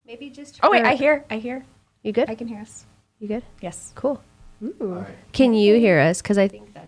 Maybe just. Oh wait, I hear. You good? I can hear us. You good? Yes. Cool. All right. Can you hear us? Because I think that.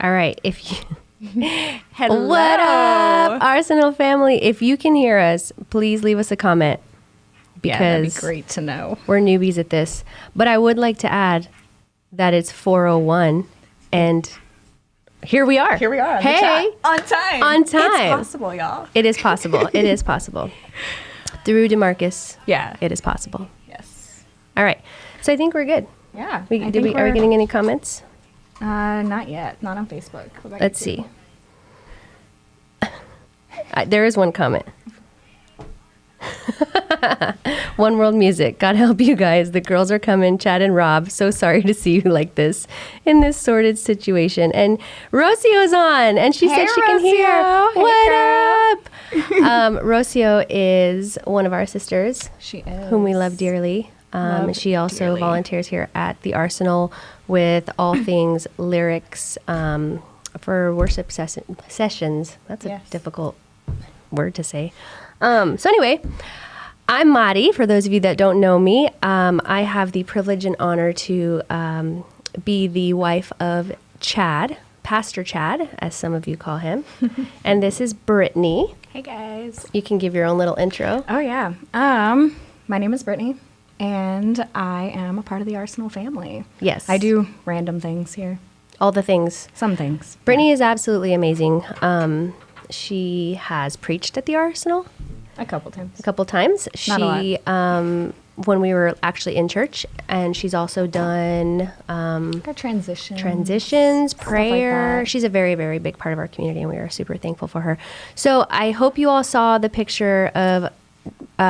All right. If you Hello. What up, Arsenal family? If you can hear us, please leave us a comment Yeah, that'd be because great to know. we're newbies at this. But I would like to add that it's 4:01 and here we are. Here we are. Hey, on time. On time. It's possible, y'all. it is possible. It is possible. Through Demarcus, Yeah. it is possible. Yes. All right. So I think we're good. Yeah. Are we getting any comments? Not yet. Not on Facebook. What about Let's YouTube? see. There is one comment. One World Music. God help you guys. The girls are coming. Chad and Rob. So sorry to see you like this in this sordid situation. And Rocio's on, and she said she can hear. Rocio. Hey, What up? Rocio is one of our sisters, She is. whom we love dearly. Love She also dearly. volunteers here at the Arsenal with all things lyrics for worship sessions. That's a Yes. difficult word to say. So anyway, I'm Mari. For those of you that don't know me, I have the privilege and honor to be the wife of Chad, Pastor Chad, as some of you call him. And this is Britney. Hey, guys. You can give your own little intro. Oh, yeah. My name is Brittany, and I am a part of the Arsenal family. Yes. I do random things here. All the things. Some things. Brittany is absolutely amazing. She has preached at the Arsenal A couple times. a couple times. Not a She, when we were actually in church, and she's also done Got transitions, like prayer. that. She's a very, very big part of our community, and we are super thankful for her. So I hope you all saw the picture of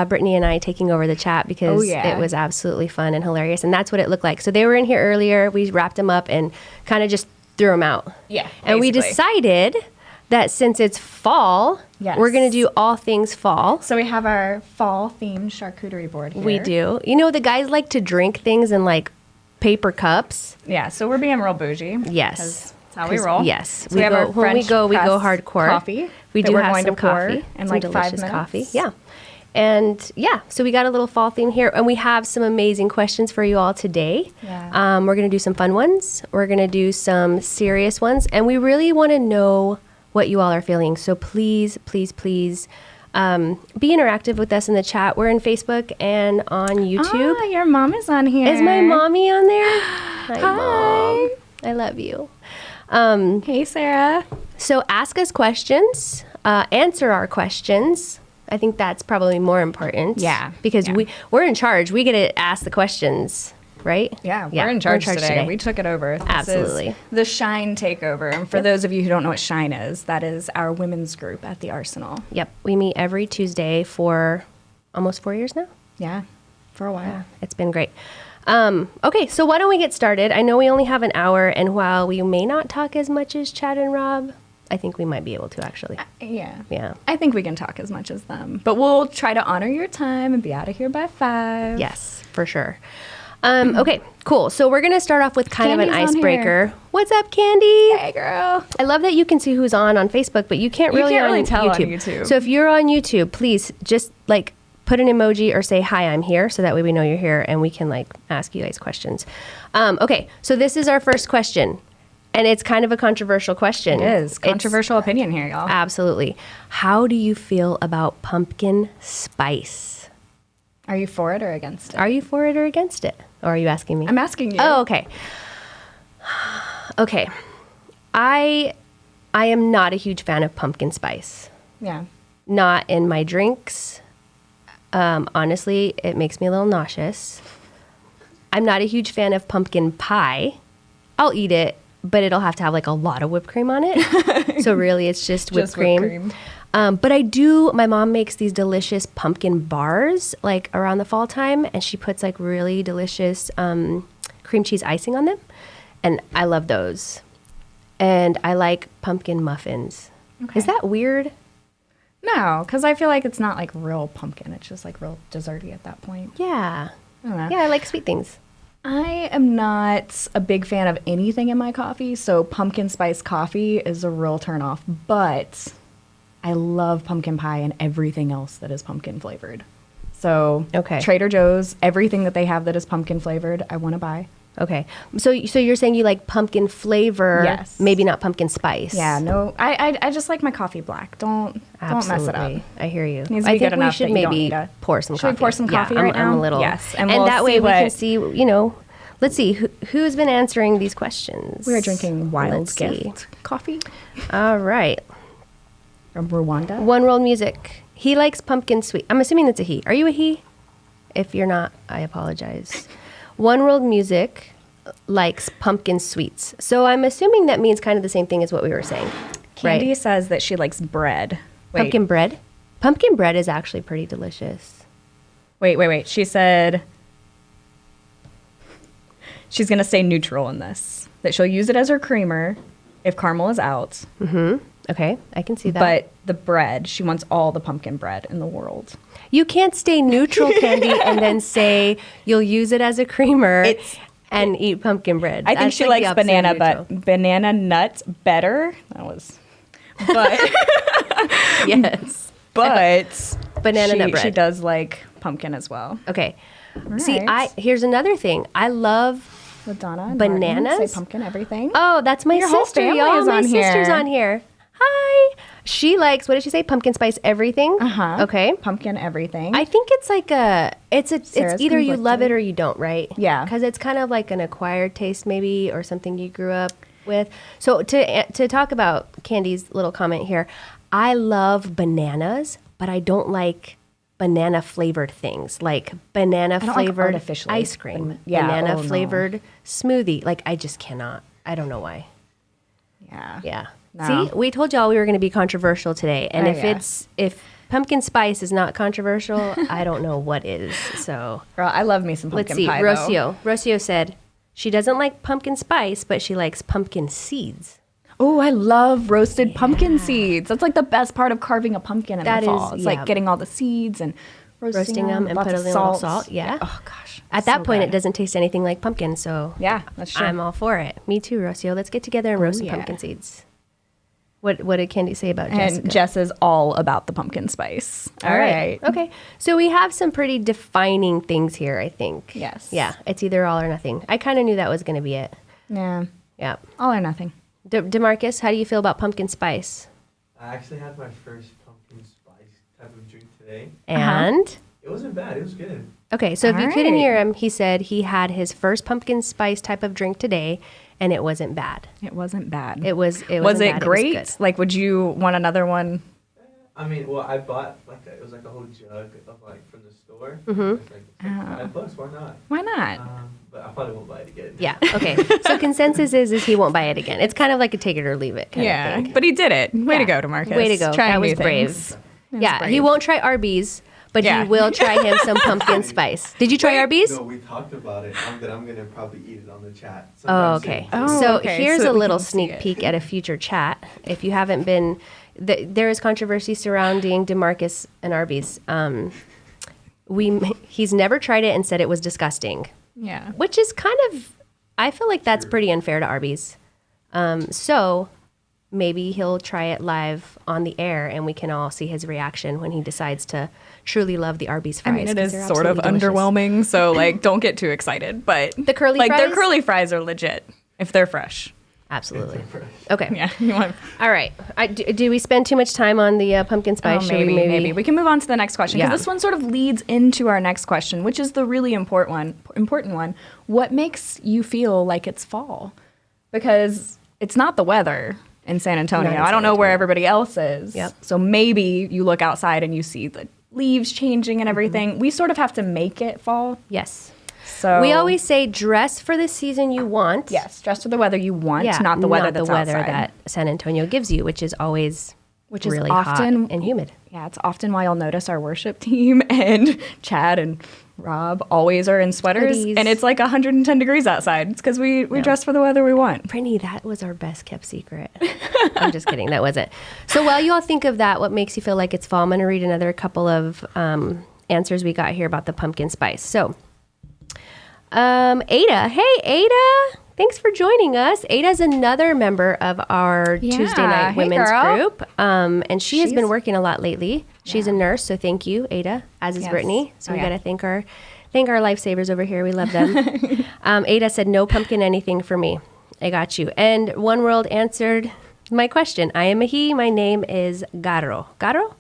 Brittany and I taking over the chat because Oh, yeah. it was absolutely fun and hilarious, and that's what it looked like. So they were in here earlier. We wrapped them up and kind of just threw them out. Yeah. And we basically. decided that since it's fall, Yes. we're going to do all things fall. So we have our fall-themed charcuterie board here. We do. You know, the guys like to drink things in like paper cups. Yeah, so we're being real bougie. Yes. 'cause That's how we 'Cause- Roll. yes. So we have our when we French go press hardcore. coffee. We that do we're have going some to pour coffee in some like delicious 5 minutes. coffee. Yeah. And yeah, so we got a little fall theme here, and we have some amazing questions for you all today. Yeah. We're going to do some fun ones. We're going to do some serious ones, and we really want to know what you all are feeling. So please, please, please be interactive with us in the chat. We're in Facebook and on YouTube. Ah, your mom is on here. Is my mommy on there? Hi, Mom. I love you. Hey, Sarah. So ask us questions, answer our questions. I think that's probably more important. Yeah, Because yeah. we're in charge. We get to ask the questions, right? Yeah, we're in charge today. We took it over. This Absolutely. is the Shine Takeover. And for those of you who don't know what Shine is, that is our women's group at the Arsenal. Yep. We meet every Tuesday for almost 4 years now. Yeah, for a while. It's been great. Okay, so why don't we get started? I know we only have an hour, and while we may not talk as much as Chad and Rob, I think we might be able to actually. Yeah. Yeah. I think we can talk as much as them. But we'll try to honor your time and be out of here by 5. Yes, for sure. Okay, cool. So we're going to start off with kind of an Candy's on icebreaker. What's up, Candy? Hey, girl. I love that you can see who's on Facebook, but you can't really, can't really on tell on YouTube. YouTube. So if you're on YouTube, please just like put an emoji or say, hi, I'm here. So that way we know you're here and we can like ask you guys questions. Okay, so this is our first question. And it's kind of a controversial question. It is. It's- Controversial opinion here, y'all. Absolutely. How do you feel about pumpkin spice? Are you for it or against it? Are you for it or against it? Or are you asking me? I'm asking you. Oh, okay. Okay. I am not a huge fan of pumpkin spice. Yeah. Not in my drinks. Honestly, it makes me a little nauseous. I'm not a huge fan of pumpkin pie. I'll eat it, but it'll have to have like a lot of whipped cream on it. So really, it's just whipped cream. But I do, my mom makes these delicious pumpkin bars like around the fall time, and she puts like really delicious cream cheese icing on them. And I love those. And I like pumpkin muffins. Okay. Is that weird? No, because I feel like it's not like real pumpkin. It's just like real desserty at that point. Yeah. I don't know. Yeah, I like sweet things. I am not a big fan of anything in my coffee, so pumpkin spice coffee is a real turnoff. But I love pumpkin pie and everything else that is pumpkin flavored. So Okay. Trader Joe's, everything that they have that is pumpkin flavored, I want to buy. Okay. So you're saying you like pumpkin flavor, Yes. maybe not pumpkin spice. Yeah, no, I just like my coffee black. Don't mess it up. I hear you. Needs to I be think good we enough should that you don't maybe need to- pour some Should coffee. we pour some coffee yeah, right now? I'm a little. Yes, And we'll that way see we can what- see, let's see who's been answering these questions. We are drinking Wild Let's see. Gift coffee All right. from Rwanda. One World Music. He likes pumpkin sweet. I'm assuming that's a he. Are you a he? If you're not, I apologize. One World Music likes pumpkin sweets. So I'm assuming that means kind of the same thing as what we were saying. Candy right? says that she likes bread. Wait, Pumpkin bread? Pumpkin bread is actually pretty delicious. wait. She said she's going to stay neutral in this. That she'll use it as her creamer if caramel is out. Okay, I can see that. But the bread, she wants all the pumpkin bread in the world. You can't stay neutral, Candy, and then say you'll use it as a creamer and eat pumpkin bread. I think That's she like the likes opposite of banana, neutral. but banana nuts better. But Yes. but Banana nut bread. She does like pumpkin as well. Okay. See, right. here's another thing. I love With Donna and Bananas? Martin, say pumpkin everything. Oh, that's my Your whole sister, family y'all. is My on sister's here. on here. Hi. She likes, what did she say? Pumpkin spice everything? Uh-huh. Okay. Pumpkin everything. I think it's like it's Sarah's either you love conflicted. it or you don't, right? Yeah. Because it's kind of like an acquired taste maybe or something you grew up with. So to talk about Candy's little comment here, I love bananas, but I don't like banana flavored things like banana don't like flavored artificially. ice cream, Yeah, banana oh, no. flavored smoothie. Like I just cannot. I don't know why. yeah. Yeah. No. See, we told y'all we were going to be controversial today, and Oh, if yeah. if pumpkin spice is not controversial, I don't know what is. So Girl, I love me some let's pumpkin see. pie, though. Rocio said she doesn't like pumpkin spice, but she likes pumpkin seeds. Oh, I love roasted pumpkin seeds. That's like the best part of carving a pumpkin in That the fall. is- It's yeah. like getting all the seeds and roasting them and lots put a of little salt. Yeah. Oh gosh. At that so point, good. it doesn't taste anything like pumpkin. So Yeah, that's true. I'm all for it. Me too, Rocio. Let's get together and roast some yeah. pumpkin seeds. What did Candy say about and Jessica? Jess is all about the pumpkin spice. All right. Okay. So we have some pretty defining things here, I think. Yes. Yeah. It's either all or nothing. I kind of knew that was going to be it. Yeah. Yeah. All or nothing. Demarcus, how do you feel about pumpkin spice? I actually had my first pumpkin spice type of drink today. And It wasn't bad. It was good. okay, so if you All couldn't right. hear him, he said he had his first pumpkin spice type of drink today, and it wasn't bad. It wasn't bad. It was. It was wasn't it bad. great? It was good. Like, would you want another one? I mean, well, I bought it was like a whole jug of from the store. Mm-hmm. It's like $5. Why not? Why not? But I probably won't buy it again. Yeah. Okay. So consensus is he won't buy it again. It's kind of like a take it or leave it kind of thing. But he did it. Way to Yeah. go, Demarcus. Way to go. Trying That was new brave. things. Yeah. He brave. won't try Arby's, but Yeah. he will try him some pumpkin spice. Did you try Arby's? No, we talked about it. That I'm gonna probably eat it on the chat. Oh, sometime okay. soon. Oh, So okay, here's so that a we little can see sneak it. peek at a future chat. If you haven't been, there is controversy surrounding Demarcus and Arby's. He's never tried it and said it was disgusting, Yeah. which is kind of, I feel like that's pretty unfair to Arby's. So maybe he'll try it live on the air and we can all see his reaction when he decides to truly love the Arby's I fries. mean, it 'cause is they're sort of absolutely delicious. underwhelming, so like, don't get too excited. But The curly like their fries? curly fries are legit if they're fresh. Absolutely. Okay. Yeah, you want. All right. Do we spend too much time on the pumpkin spice? Oh, Should maybe we can move on to the next question because Yeah. this one sort of leads into our next question, which is the really important one. What makes you feel like it's fall? Because it's not the weather in San Antonio. Not in I don't San know where Antonio. everybody else is. Yep. So maybe you look outside and you see the leaves changing and everything. We sort of have to make it fall. Yes. So We always say dress for the season you want. yes, dress for the weather you want, Yeah, not the weather that's outside. that San Antonio gives you, which is always Which is really often- hot and humid. Yeah, it's often why you'll notice our worship team and Chad and Rob always are in sweaters, Hoodies. and it's like 110 degrees outside. It's because we dress for the weather we want. Brittany, that was our best kept secret. I'm just kidding. That wasn't. So while you all think of that, what makes you feel like it's fall? I'm going to read another couple of answers we got here about the pumpkin spice. So Ada. Hey, Ada. Thanks for joining us. Ada's another member of our Tuesday night hey, women's girl. group. And she has been She's- working a lot lately. She's a nurse, so thank you, Ada, as is Yes. Brittany. So Oh, we yeah. got to thank Thank our lifesavers over here. We love them. Ada said, no pumpkin anything for me. I got you. And One World answered my question. I am a he. My name is Garo. Garo?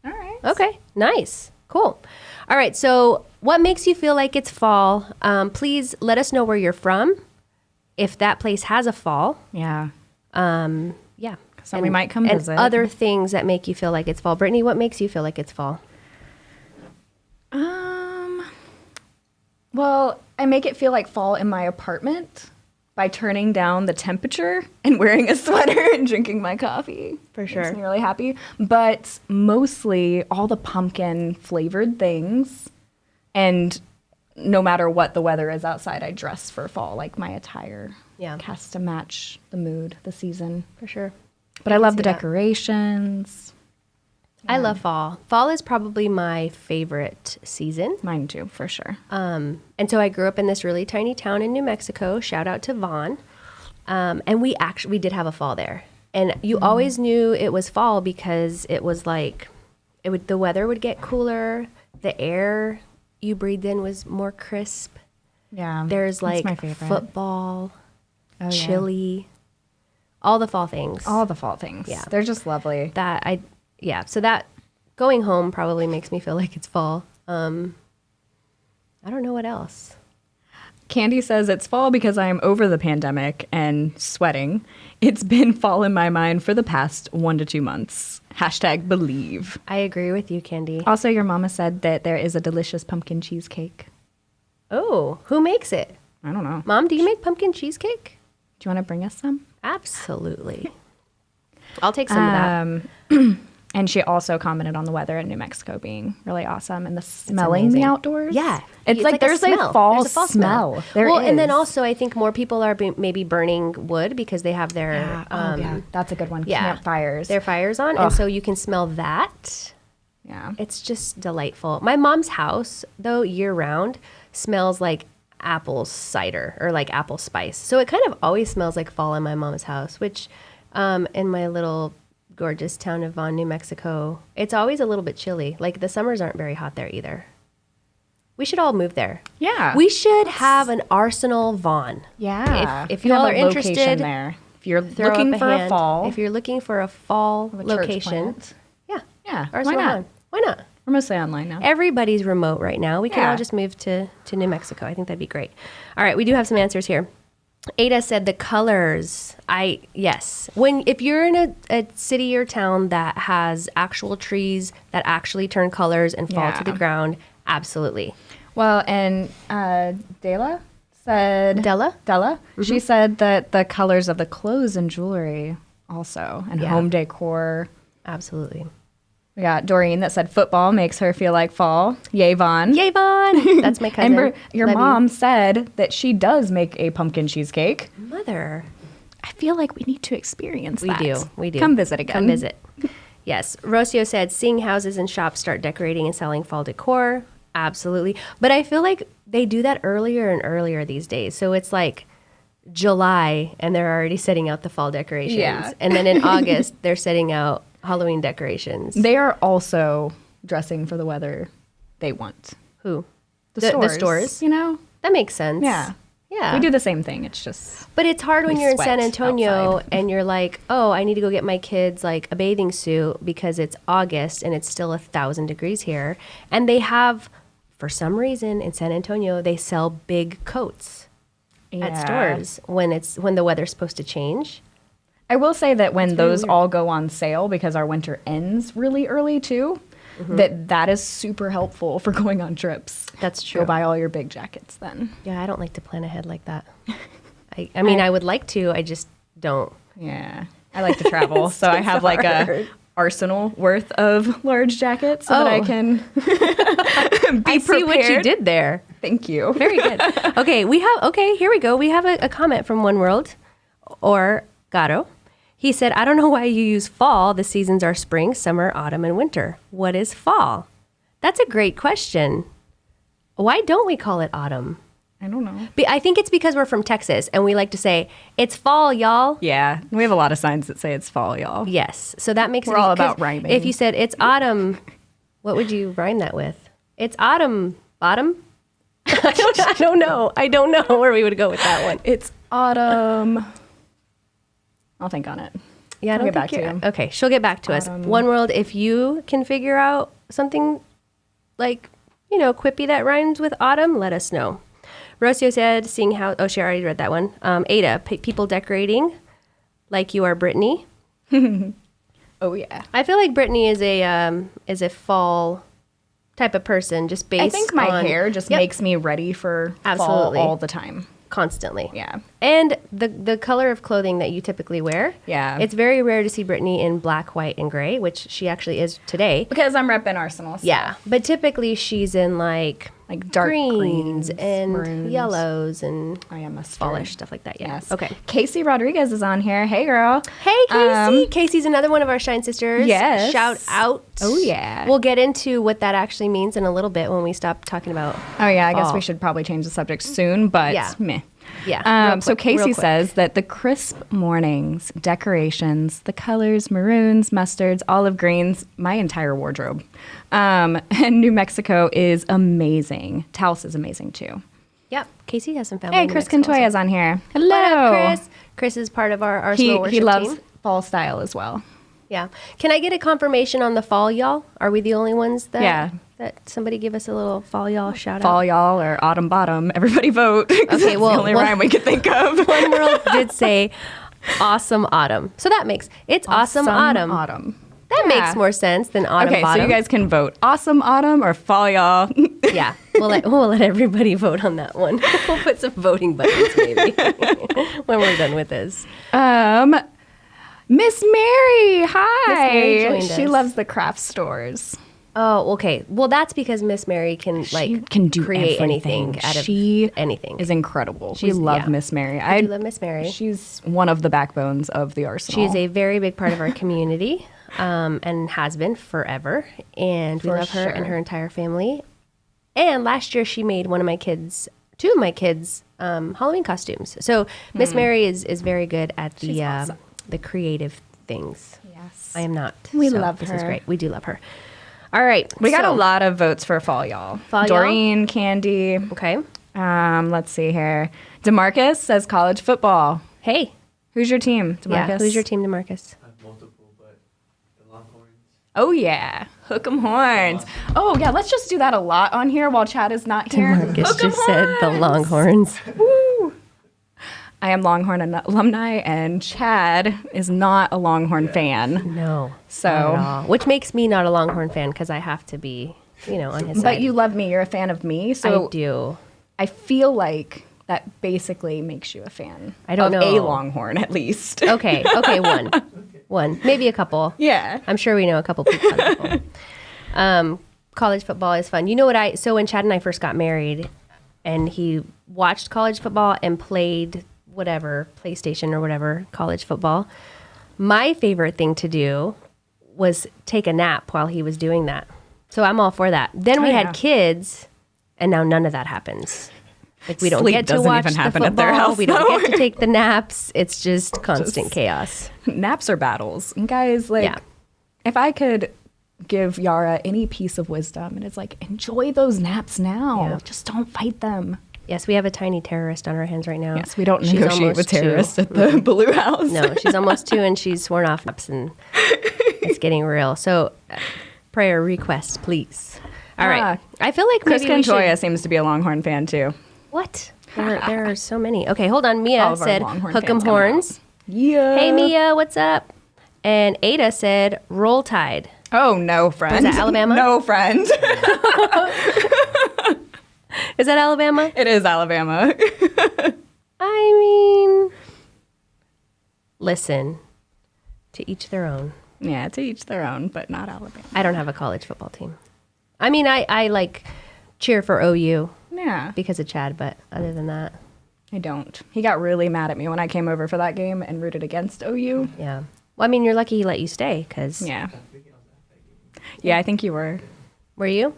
All right. Okay. Nice. Cool. All right. So what makes you feel like it's fall? Please let us know where you're from. If that place has a fall. Yeah. Yeah. So we might come visit. And other things that make you feel like it's fall. Brittany, what makes you feel like it's fall? Well, I make it feel like fall in my apartment by turning down the temperature and wearing a sweater and drinking my coffee. For sure. Makes me really happy. But mostly all the pumpkin flavored things. And no matter what the weather is outside, I dress for fall. Like my attire has to match the mood, the season. For sure. But I love the see that. decorations. I love fall. Fall is probably my favorite season. Mine too, for sure. And so I grew up in this really tiny town in New Mexico. Shout out to Vaughn. And we did have a fall there. And you always knew it was fall because it was like the weather would get cooler. The air you breathed in was more crisp. Yeah. There's that's like my favorite. football, Oh, yeah. chili, all the fall things. All the fall things. Yeah. They're just lovely. So that going home probably makes me feel like it's fall. I don't know what else. Candy says it's fall because I am over the pandemic and sweating. It's been fall in my mind for the past 1 to 2 months. #believe. I agree with you, Candy. Also, your mama said that there is a delicious pumpkin cheesecake. Oh, who makes it? I don't know. Mom, do you make pumpkin cheesecake? Do you want to bring us some? Absolutely. I'll take some of that. And she also commented on the weather in New Mexico being really awesome and the smelling amazing. the outdoors. Yeah. It's like there's a fall smell. There well, and then is. also I think more people are maybe burning wood because they have their That's a good one. yeah, Campfires. their fires on, and so you can smell that. Yeah. It's just delightful. My mom's house, though, year round, smells like apple cider or like apple spice. So it kind of always smells like fall in my mom's house, which in my little gorgeous town of Vaughn, New Mexico, it's always a little bit chilly. Like the summers aren't very hot there either. We should all move there. Yeah. We should have an Arsenal Vaughn. Yeah. If We you all have are a location interested, there. If you're throw looking up for hand. a fall. If you're looking for a fall a church location, plant. yeah, Yeah. Arsenal Why not? Vaughn. Why not? We're mostly online now. Everybody's remote right now. We can Yeah. all just move to New Mexico. I think that'd be great. All right, we do have some answers here. Ada said the colors. Yes. If you're in a city or town that has actual trees that actually turn colors and fall to the ground, absolutely. Well, and Della said... Della? Della. She said that the colors of the clothes and jewelry also, and home decor. Absolutely. We got Doreen that said football makes her feel like fall. Yay, Vaughn. Yay, Vaughn! That's my cousin. And your Love mom said that she does make a pumpkin cheesecake. you. Mother. I feel like we need to experience that. We do. Come visit again. Come visit. Yes. Rocio said, seeing houses and shops start decorating and selling fall decor. Absolutely. But I feel like they do that earlier and earlier these days. So it's like July and they're already setting out the fall decorations. Yeah. And then in August, they're setting out Halloween decorations. They are also dressing for the weather they want. Who? The stores. The stores? You know? That makes sense. Yeah. Yeah. We do the same thing. It's just... But it's hard when We you're in sweat San Antonio outside. and you're like, oh, I need to go get my kids like a bathing suit because it's August and it's still 1,000 degrees here. And they have, for some reason in San Antonio, they sell big coats at stores when the weather's supposed to change. I will say that when very those weird. all go on sale, because our winter ends really early too, that is super helpful for going on trips. That's true. Go buy all your big jackets then. Yeah, I don't like to plan ahead like that. I mean, I would like to, I just don't. Yeah. I like to travel, so I have like a arsenal worth of large jackets so that I can be I prepared. see what you did there. Thank you. Very good. Okay, here we go. We have a comment from One World or Gato. He said, I don't know why you use fall. The seasons are spring, summer, autumn, and winter. What is fall? That's a great question. Why don't we call it autumn? I don't know. I think it's because we're from Texas and we like to say, it's fall, y'all. Yeah, we have a lot of signs that say it's fall, y'all. Yes. So that makes We're all about rhyming. If you said it's autumn, what would you rhyme that with? It's autumn, Bottom? I don't know. I don't know where we would go with that one. It's autumn. I'll think on it. Yeah, I'll get back to you. Okay, she'll get back to us. One World, if you can figure out something like, quippy that rhymes with autumn, let us know. Rocio said, seeing how, she already read that one. Ada, people decorating like you are Britney. Oh, yeah. I feel like Britney is a fall type of person, just based on... I think my hair just makes me ready for fall all the time. Constantly. Yeah. And the color of clothing that you typically wear. Yeah. It's very rare to see Britney in black, white, and gray, which she actually is today. Because I'm repping Arsenal. So. Yeah. But typically she's in like dark greens and maroons. Yellows and I am a fallish stuff like that. Yeah. Yes. Okay. Casey Rodriguez is on here. Hey, girl. Hey, Casey. Casey's another one of our Shine Sisters. Yes. Shout out. Oh, yeah. We'll get into what that actually means in a little bit when we stop talking about Oh, yeah. I guess we should probably change the subject soon, but meh. Yeah. So Casey says that the crisp mornings, decorations, the colors, maroons, mustards, olive greens, my entire wardrobe. And New Mexico is amazing. Taos is amazing too. Yep. Casey has some family. Hey, Chris Cantoya's on here. Hello. What up, Chris? Chris is part of our Arsenal worship He loves team. fall style as well. Yeah. Can I get a confirmation on the fall, y'all? Are we the only ones that somebody give us a little fall, y'all shout out? Fall, y'all, or autumn bottom. Everybody vote. Okay, well, the only rhyme we could think of. One World did say awesome autumn. So that makes, it's awesome autumn. That makes more sense than autumn bottom. So you guys can vote awesome autumn or fall, y'all. Yeah, we'll let everybody vote on that one. We'll put some voting buttons maybe when we're done with this. Miss Mary, hi. Miss Mary joined She us. loves the craft stores. Oh, okay. Well, that's because Miss Mary can do create everything. anything out of She anything. Is incredible. We love Miss Mary. I do love Miss Mary. She's one of the backbones of the Arsenal. She is a very big part of our community, and has been forever. And we love her and her entire family. And last year she made two of my kids, Halloween costumes. So Miss Mary is very good at the creative things. Yes. I am not. We love her. This is great. We do love her. All right. We got a lot of votes for fall, y'all. Doreen, Candy. Okay. Let's see here. Demarcus says college football. Hey. Who's your team, Demarcus? Yeah, who's your team, Demarcus? I have multiple, but the Longhorns. Oh, yeah. Hook 'em horns. Oh, yeah. Let's just do that a lot on here while Chad is not here. Demarcus just said the Longhorns. Woo. I am Longhorn alumni, and Chad is not a Longhorn fan. No. So, not at all. Which makes me not a Longhorn fan because I have to be, on his side. But you love me. You're a fan of me. So I do. I feel like that basically makes you a fan. I don't know. A Longhorn, at least. Okay, one, maybe a couple. Yeah. I'm sure we know a couple people. College football is fun. You know what so when Chad and I first got married and he watched college football and played whatever, PlayStation or whatever, college football, my favorite thing to do was take a nap while he was doing that. So I'm all for that. Then we had kids and now none of that happens. Like we don't Sleep get to doesn't watch even the happen football. at their house, we don't get to take the naps. It's just constant chaos. Naps are battles. And guys, if I could give Yara any piece of wisdom, and it's enjoy those naps now. Yeah. Just don't fight them. Yes, we have a tiny terrorist on our hands right now. Yes, we don't She's negotiate almost with 2. terrorists at the Blue House. No, she's almost 2 and she's sworn off naps and it's getting real. So prayer request, please. All right. I feel like Chris maybe we Cantoya should... seems to be a Longhorn fan too. What? There are so many. Okay, hold on. All Mia of our said Longhorn hook 'em fans coming horns. Yeah. Hey, Mia, what's up? And Ada said roll tide. Oh, no, friend. Is that Alabama? No, friend. Is that Alabama? It is Alabama. I mean, listen, to each their own. Yeah, to each their own, but not Alabama. I don't have a college football team. I mean, I cheer for OU Yeah. because of Chad, but other than that, I don't. He got really mad at me when I came over for that game and rooted against OU. yeah. Well, I mean, you're lucky he let you stay because... Yeah. Yeah, I think you were. Were you?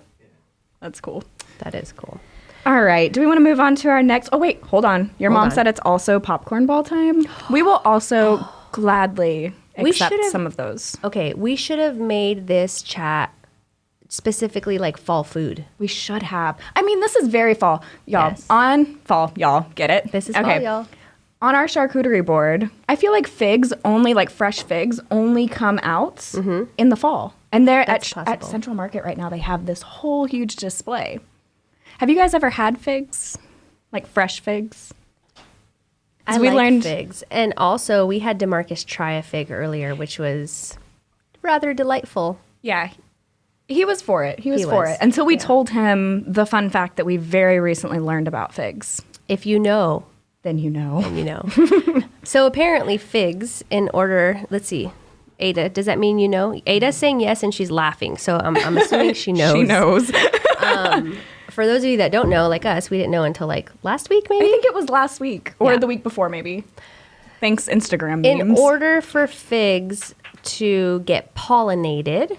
That's cool. That is cool. All right. Do we want to move on to our next? Oh, wait. Hold on. Your Hold mom on. said it's also popcorn ball time. We will also gladly We accept should've- some of those. Okay, we should have made this chat specifically like fall food. We should have. I mean, this is very fall, y'all. Yes. On fall, y'all. Get it? This is fall, y'all. On our charcuterie board, I feel like figs only, like fresh figs, only come out in the fall. And they're at Central Market right now. They have this whole huge display. Have you guys ever had figs? Like fresh figs? I like figs. And also, we had Demarcus try a fig earlier, which was rather delightful. Yeah. He was for it. He was for it. Until we told him the fun fact that we very recently learned about figs. If you know, then you know. then you know. So apparently figs, in order, let's see. Ada, does that mean you know? Ada's saying yes and she's laughing. So I'm assuming she knows. She knows. For those of you that don't know, like us, we didn't know until like last week maybe? I think it was last week or the week before maybe. Thanks, Instagram memes. In order for figs to get pollinated,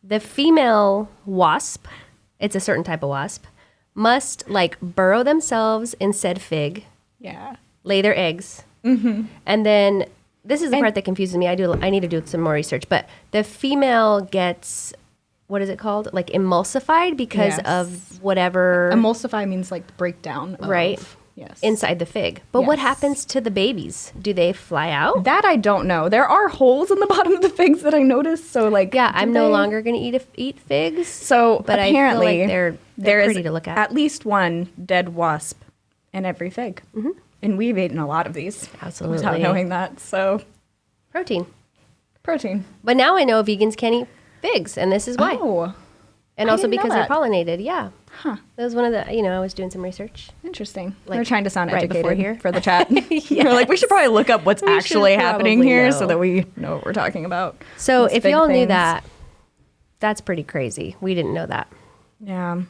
the female wasp, it's a certain type of wasp, must like burrow themselves in said fig. Yeah. Lay their eggs. Mm-hmm. And then this is the part that confuses me. I need to do some more research. But the female gets, what is it called? Like emulsified because of whatever. Emulsify means like breakdown. Right. Yes. Inside the fig. But what happens to the babies? Do they fly out? That I don't know. There are holes in the bottom of the figs that I noticed. So like, yeah, I'm no longer going to eat figs. So but apparently I feel like they're pretty to look at least one dead wasp in every fig. Mm-hmm. And we've eaten a lot of these. Absolutely. Without knowing that. So Protein. But now I know vegans can't eat figs, and this is why. Oh. And I also didn't know because they're that. pollinated, yeah. Huh. That was one of the, I was doing some research. Interesting. Like, we're trying to sound right educated before here. for the chat. We're like, we should probably look up what's actually happening here so that we know what we're talking about. So if y'all knew that, that's pretty crazy. We didn't know that. Yeah.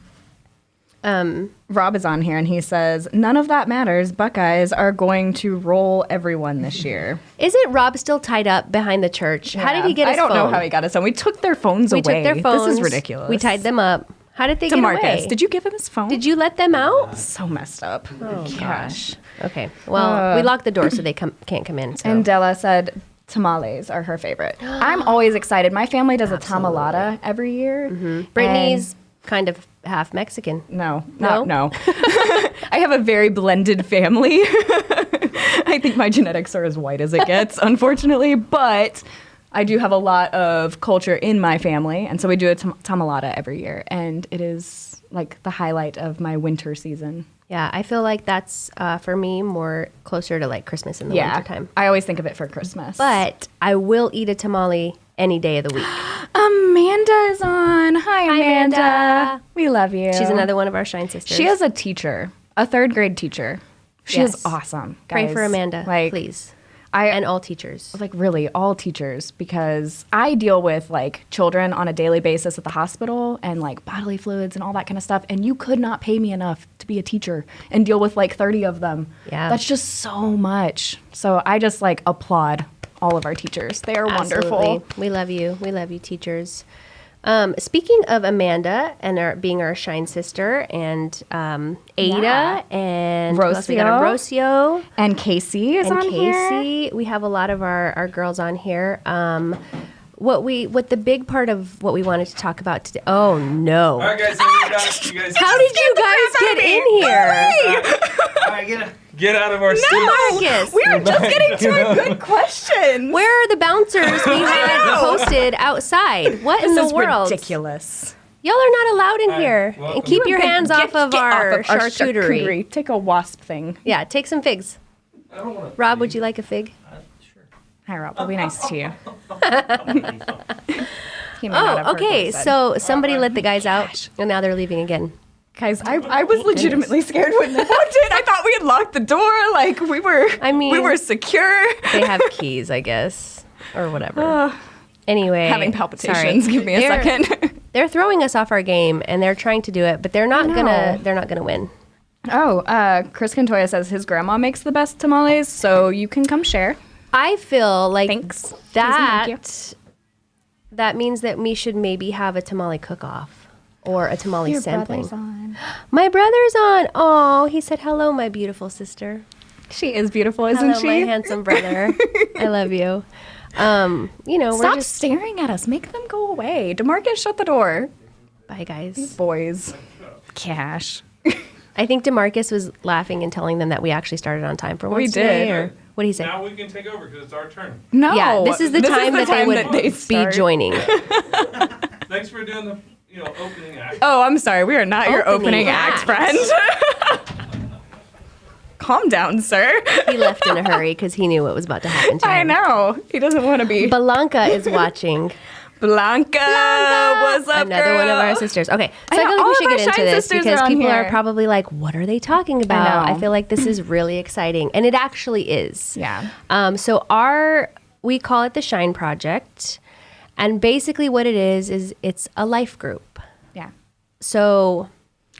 Rob is on here and he says, none of that matters. Buckeyes are going to roll everyone this year. Isn't Rob still tied up behind the church? How did he get his phone? I don't know how he got his phone. We took their phones away. We took their phones. This is ridiculous. We tied them up. How did they get Demarcus, away? did you give him his phone? Did you let them out? So messed up. Oh, gosh. Okay. Well, we locked the door so they can't come in. So. And Della said tamales are her favorite. I'm always excited. My family does a tamalada every year. Mm-hmm. Brittany's kind of half Mexican. No. I have a very blended family. I think my genetics are as white as it gets, unfortunately. But I do have a lot of culture in my family. And so we do a tamalada every year. And it is like the highlight of my winter season. Yeah, I feel like that's, for me, more closer to like Christmas in the wintertime. I always think of it for Christmas. But I will eat a tamale any day of the week. Amanda is on. Hi, Amanda. We love you. She's another one of our Shine sisters. She is a teacher, a third grade teacher. She is awesome. Pray guys. for Amanda, please. And all teachers. Like really all teachers, because I deal with like children on a daily basis at the hospital and like bodily fluids and all that kind of stuff. And you could not pay me enough to be a teacher and deal with like 30 of them. Yeah. That's just so much. So I just like applaud all of our teachers. They are wonderful. We love you. We love you, teachers. Speaking of Amanda and being our Shine sister, and Ada and Rocio and Casey is on here. We have a lot of our girls on here. What the big part of what we wanted to talk about today? Oh no! All right, guys. You guys How did you guys get in here? All right, get out of our seats. Demarcus. We were just getting to a good question. Where are the bouncers we had posted outside? What in the world? Ridiculous. Y'all are not allowed in here. Well, and keep your hands off of our charcuterie. Take a wasp thing. Yeah, take some figs. Rob, would you like a fig? Sure. Hi, Rob. I'll be nice to you. Okay. So somebody let the guys out, and now they're leaving again. Guys, I was legitimately scared when they walked in. I thought we had locked the door. Like we were secure. They have keys, I guess, or whatever. Anyway, having palpitations. Sorry. Give me a second. They're throwing us off our game, and they're trying to do it, but they're not gonna win. Oh, Chris Cantoya says his grandma makes the best tamales, so you can come share. I feel like Thanks. that means that we should maybe have a tamale cook-off. Or a tamale sampling. Brother's on. My brother's on. Oh, he said hello, my beautiful sister. She is beautiful, isn't hello, she? My handsome brother. I love you. Stop staring at us. Make them go away. Demarcus, shut the door. Bye, guys. Boys. Cash. I think Demarcus was laughing and telling them that we actually started on time for once We today, did. or what did he say? Now we can take over because it's our turn. No. Yeah, this is the time that they would be start. joining. Thanks for doing the opening act. Oh, I'm sorry. We are not your Opening opening act, act. friend. Calm down, sir. He left in a hurry because he knew what was about to happen to him. I know. He doesn't want to be. Blanca is watching. Blanca, what's up, Another girl? one of our sisters. Okay, so I I know, feel like all we of should our get into Shine this sisters because are on people here. are probably like, what are they talking about? know. I feel like this is really exciting. And it actually is. Yeah. So we call it the Shine Project. And basically what it is it's a life group. Yeah. So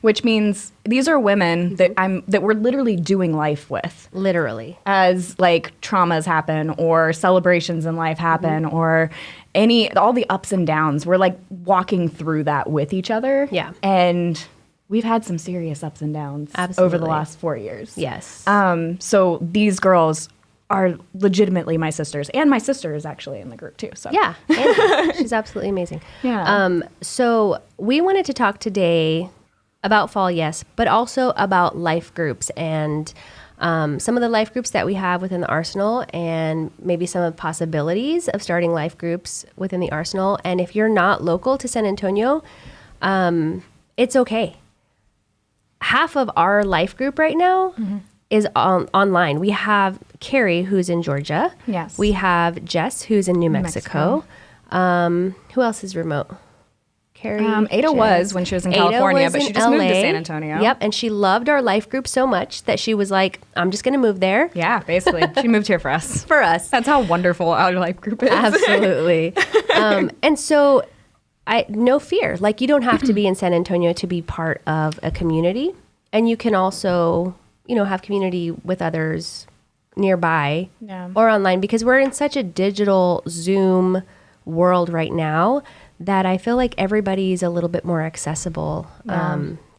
Which means these are women that we're literally doing life with. literally. As like traumas happen or celebrations in life happen or all the ups and downs. We're like walking through that with each other. Yeah. And we've had some serious ups and downs over the Absolutely. last 4 years. Yes. So these girls are legitimately my sisters, and my sister is actually in the group too. So Yeah. Anna, she's absolutely amazing. Yeah. So we wanted to talk today about fall, yes, but also about life groups and some of the life groups that we have within the Arsenal and maybe some of the possibilities of starting life groups within the Arsenal. And if you're not local to San Antonio, it's okay. Half of our life group right now is online. We have Carrie, who's in Georgia. Yes. We have Jess, who's in New Mexico. Who else is remote? Carrie. Ada Jess. was when she was in Ada California, was but in she just moved to LA. San Antonio. Yep, and she loved our life group so much that she was like, I'm just going to move there Yeah, basically. She moved here for us. for us. That's how wonderful our life group is. Absolutely. And so no fear. Like, you don't have to be in San Antonio to be part of a community. And you can also, have community with others nearby Yeah. or online, because we're in such a digital Zoom world right now that I feel like everybody's a little bit more accessible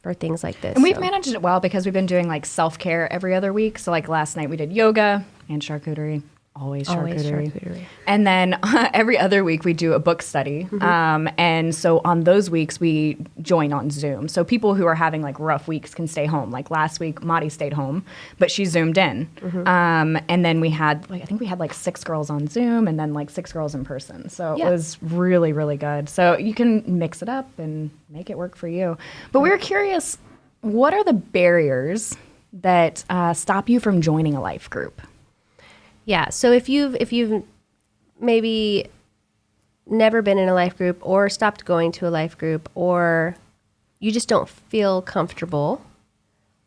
for things like this. And we've So- managed it well because we've been doing like self-care every other week. So like last night we did yoga and charcuterie. Always charcuterie. And then every other week we do a book study. And so on those weeks we join on Zoom. So people who are having like rough weeks can stay home. Like last week, Mari stayed home, but she Zoomed in. And then we had, I think we had like 6 girls on Zoom and then like 6 girls in person. So Yeah. it was really, really good. So you can mix it up and make it work for you. But we were curious, what are the barriers that stop you from joining a life group? Yeah. So if you've maybe never been in a life group or stopped going to a life group, or you just don't feel comfortable,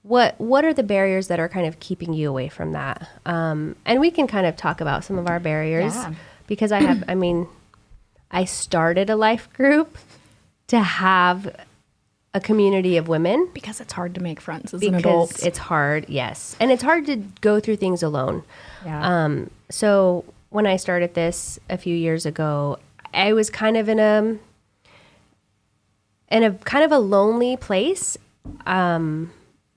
what are the barriers that are kind of keeping you away from that? And we can kind of talk about some of our barriers Yeah. because I started a life group to have a community of women. Because it's hard to make friends as an Because adult. it's hard, yes. And it's hard to go through things alone. Yeah. So when I started this a few years ago, I was kind of in a kind of a lonely place.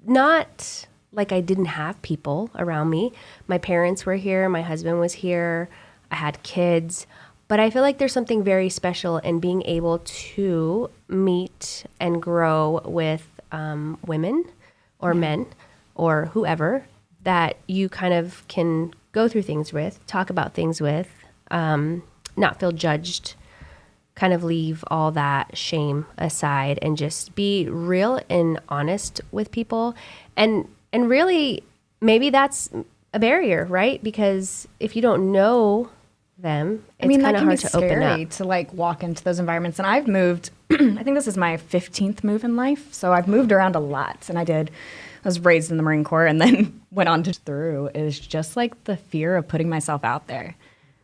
Not like I didn't have people around me. My parents were here. My husband was here. I had kids. But I feel like there's something very special in being able to meet and grow with women or men or whoever that you kind of can go through things with, talk about things with, not feel judged, kind of leave all that shame aside and just be real and honest with people. And really, maybe that's a barrier, right? Because if you don't know them, it's kind of hard to open up. To like walk into those environments. And I've moved, I think this is my 15th move in life. So I've moved around a lot. And I was raised in the Marine Corps and then went on to through is just like the fear of putting myself out there.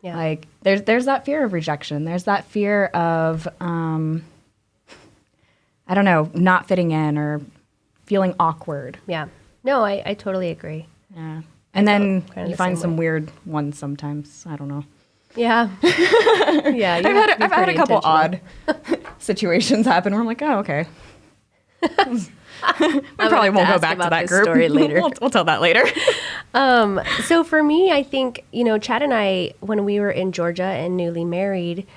Yeah. Like there's that fear of rejection. There's that fear of, I don't know, not fitting in or feeling awkward. Yeah. No, I totally agree. Yeah. And then kind of you the find same some way. weird ones sometimes. I don't know. Yeah. Yeah. you have to be I've had a pretty couple intentional. odd situations happen where I'm like, oh, okay. We probably have won't to go ask back to about that this group. story later. We'll tell that later. So for me, I think, Chad and I, when we were in Georgia and newly married,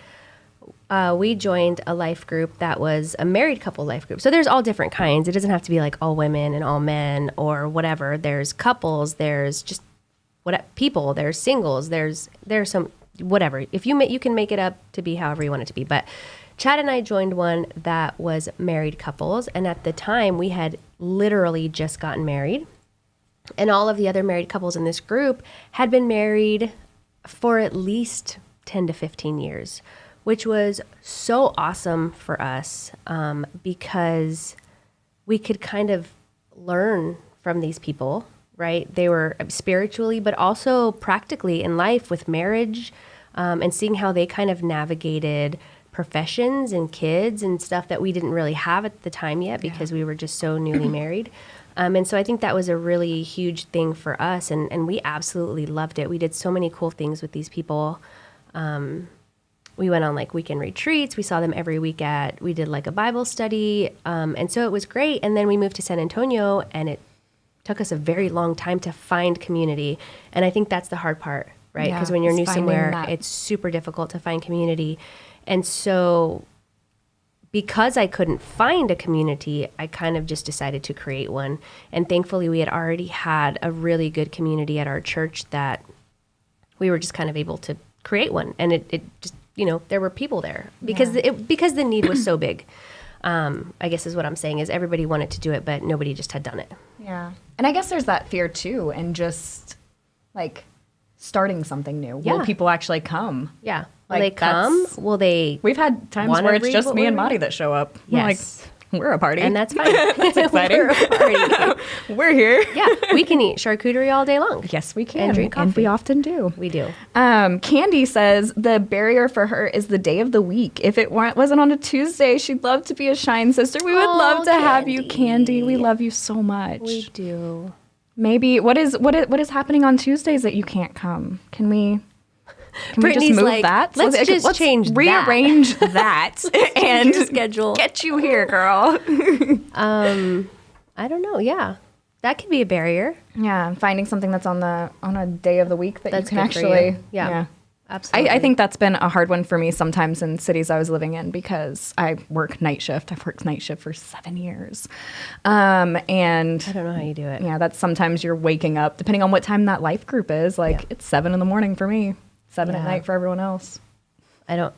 we joined a life group that was a married couple life group. So there's all different kinds. It doesn't have to be like all women and all men or whatever. There's couples, there's just people, there's singles, there's some whatever. If you can make it up to be however you want it to be. But Chad and I joined one that was married couples, and at the time we had literally just gotten married. And all of the other married couples in this group had been married for at least 10 to 15 years, which was so awesome for us because we could kind of learn from these people, right? They were spiritually, but also practically in life with marriage and seeing how they kind of navigated professions and kids and stuff that we didn't really have at the time yet because we were just so newly married. And so I think that was a really huge thing for us, and we absolutely loved it. We did so many cool things with these people. We went on like weekend retreats. We saw them every week we did like a Bible study. And so it was great. And then we moved to San Antonio, and it took us a very long time to find community. And I think that's the hard part, right? Because when you're new somewhere, it's super difficult to find community. And so because I couldn't find a community, I kind of just decided to create one. And thankfully, we had already had a really good community at our church that we were just kind of able to create one. And it just, there were people there because because the need was so big. I guess is what I'm saying is everybody wanted to do it, but nobody just had done it. Yeah. And I guess there's that fear too, and just like starting something new. Yeah. Will people actually come? Yeah. Will they come? Will they? We've had times where it's just me and Mari that show up. Yes. We're a party. And that's fine. That's exciting. We're a party. We're here. Yeah. We can eat charcuterie all day long. Yes, we can. And drink coffee. And we often do. We do. Candy says the barrier for her is the day of the week. If it wasn't on a Tuesday, she'd love to be a Shine sister. We would love to have you, Candy. We love you so much. We do. Maybe what is happening on Tuesdays that you can't come? Can we Brittany's just move like, that? Let's change rearrange that and schedule. Get you here, girl. I don't know. Yeah, that could be a barrier. Yeah, finding something that's on a day of the week that that's you can actually. Yeah. Absolutely. I think that's been a hard one for me sometimes in cities I was living in because I work night shift. I've worked night shift for 7 years. And I don't know how you do it. Yeah, that's sometimes you're waking up, depending on what time that life group is. Like it's 7 a.m. for me, 7 at night for everyone else. Nope,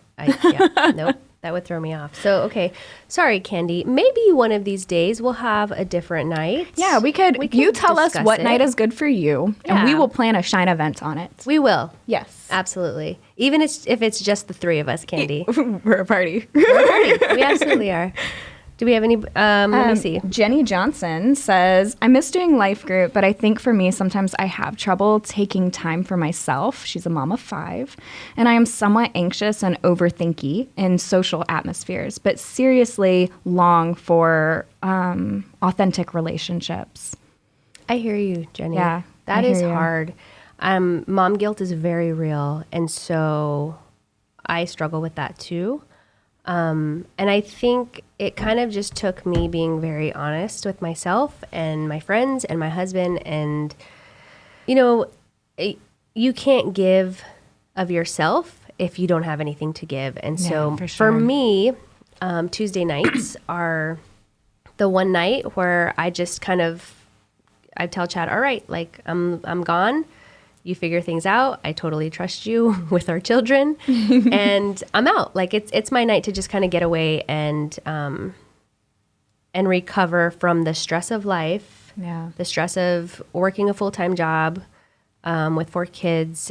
that would throw me off. So, okay. Sorry, Candy. Maybe one of these days we'll have a different night. Yeah, we could you tell us what night is good for you, and we will plan a Shine event on it. We will. Yes. Absolutely. Even if it's just the three of us, Candy. We're a party. We're a party. We absolutely are. Do we have any, let me see. Jenny Johnson says, I miss doing life group, but I think for me, sometimes I have trouble taking time for myself. She's a mom of 5. And I am somewhat anxious and overthinky in social atmospheres, but seriously long for authentic relationships. I hear you, Jenny. Yeah. That is hard. Mom guilt is very real. And so I struggle with that too. And I think it kind of just took me being very honest with myself and my friends and my husband. And, you can't give of yourself if you don't have anything to give. And so for me, Tuesday nights are the one night where I just I tell Chad, all right, like I'm gone. You figure things out. I totally trust you with our children, and I'm out. Like it's my night to just kind of get away and recover from the stress of life, the stress of working a full-time job with 4 kids.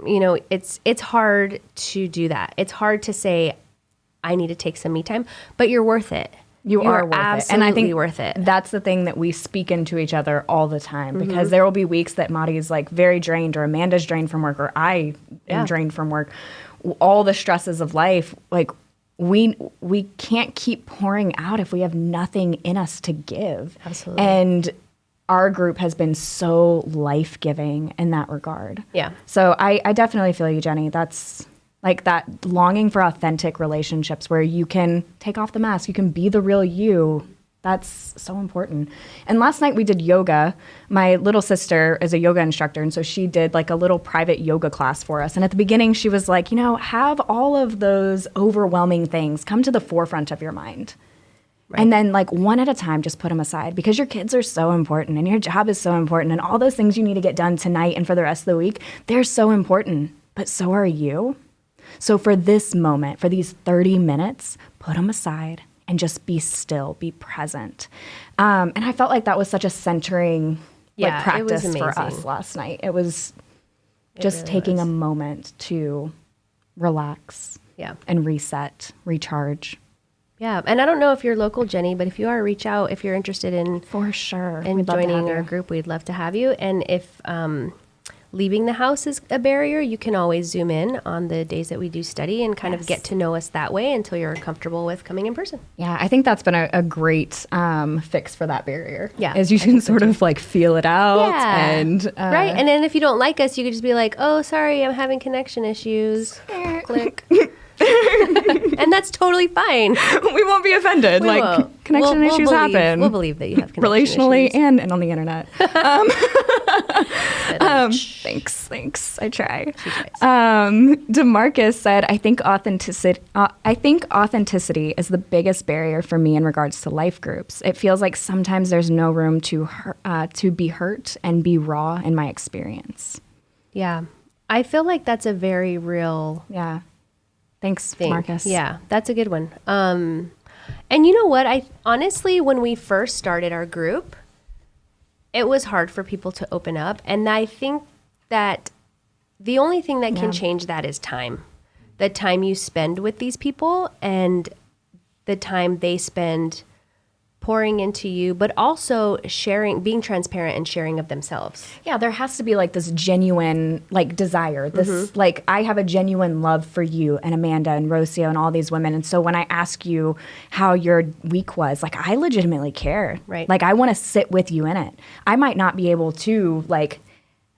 It's hard to do that. It's hard to say I need to take some me time, but you're worth it. You are worth absolutely it. And I think worth it. That's the thing that we speak into each other all the time because there will be weeks that Mari's like very drained or Amanda's drained from work or I am drained from work. All the stresses of life, like we can't keep pouring out if we have nothing in us to give. Absolutely. And our group has been so life-giving in that regard. Yeah. So I definitely feel you, Jenny. That's like that longing for authentic relationships where you can take off the mask, you can be the real you That's so important. And last night we did yoga. My little sister is a yoga instructor, and so she did like a little private yoga class for us. And at the beginning, she was like, have all of those overwhelming things come to the forefront of your mind. Right. And then like one at a time, just put them aside, because your kids are so important and your job is so important, and all those things you need to get done tonight and for the rest of the week, they're so important, but so are you. So for this moment, for these 30 minutes, put them aside and just be still, be present. And I felt like that was such a centering practice for us last night. It was just really taking a moment to relax and reset, recharge. Yeah, and I don't know if you're local, Jenny, but if you are, reach out if you're interested in for sure in joining our group. We'd love to have you. And if leaving the house is a barrier, you can always Zoom in on the days that we do study and kind of get to know us that way until you're comfortable with coming in person. Yeah, I think that's been a great fix for that barrier. Yeah, as you can sort of like feel it out. Yeah. And right. And then if you don't like us, you could just be like, oh, sorry, I'm having connection issues. Click. And that's totally fine. We won't be offended. Connection issues happen. We'll believe that you have connection relationally issues. and on the internet. Thanks. I try. She tries. Demarcus said, I think authenticity is the biggest barrier for me in regards to life groups. It feels like sometimes there's no room to be hurt and be raw in my experience. Yeah. I feel like that's a very real Thanks, Marcus. Yeah, that's a good one. And you know what? I honestly, when we first started our group, it was hard for people to open up. And I think that the only thing that can change that is time. The time you spend with these people and the time they spend pouring into you, but also sharing, being transparent and sharing of themselves. Yeah, there has to be like this genuine like desire. This like I have a genuine love for you and Amanda and Rocio and all these women. And so when I ask you how your week was, like I legitimately care. Right. Like I want to sit with you in it. I might not be able to like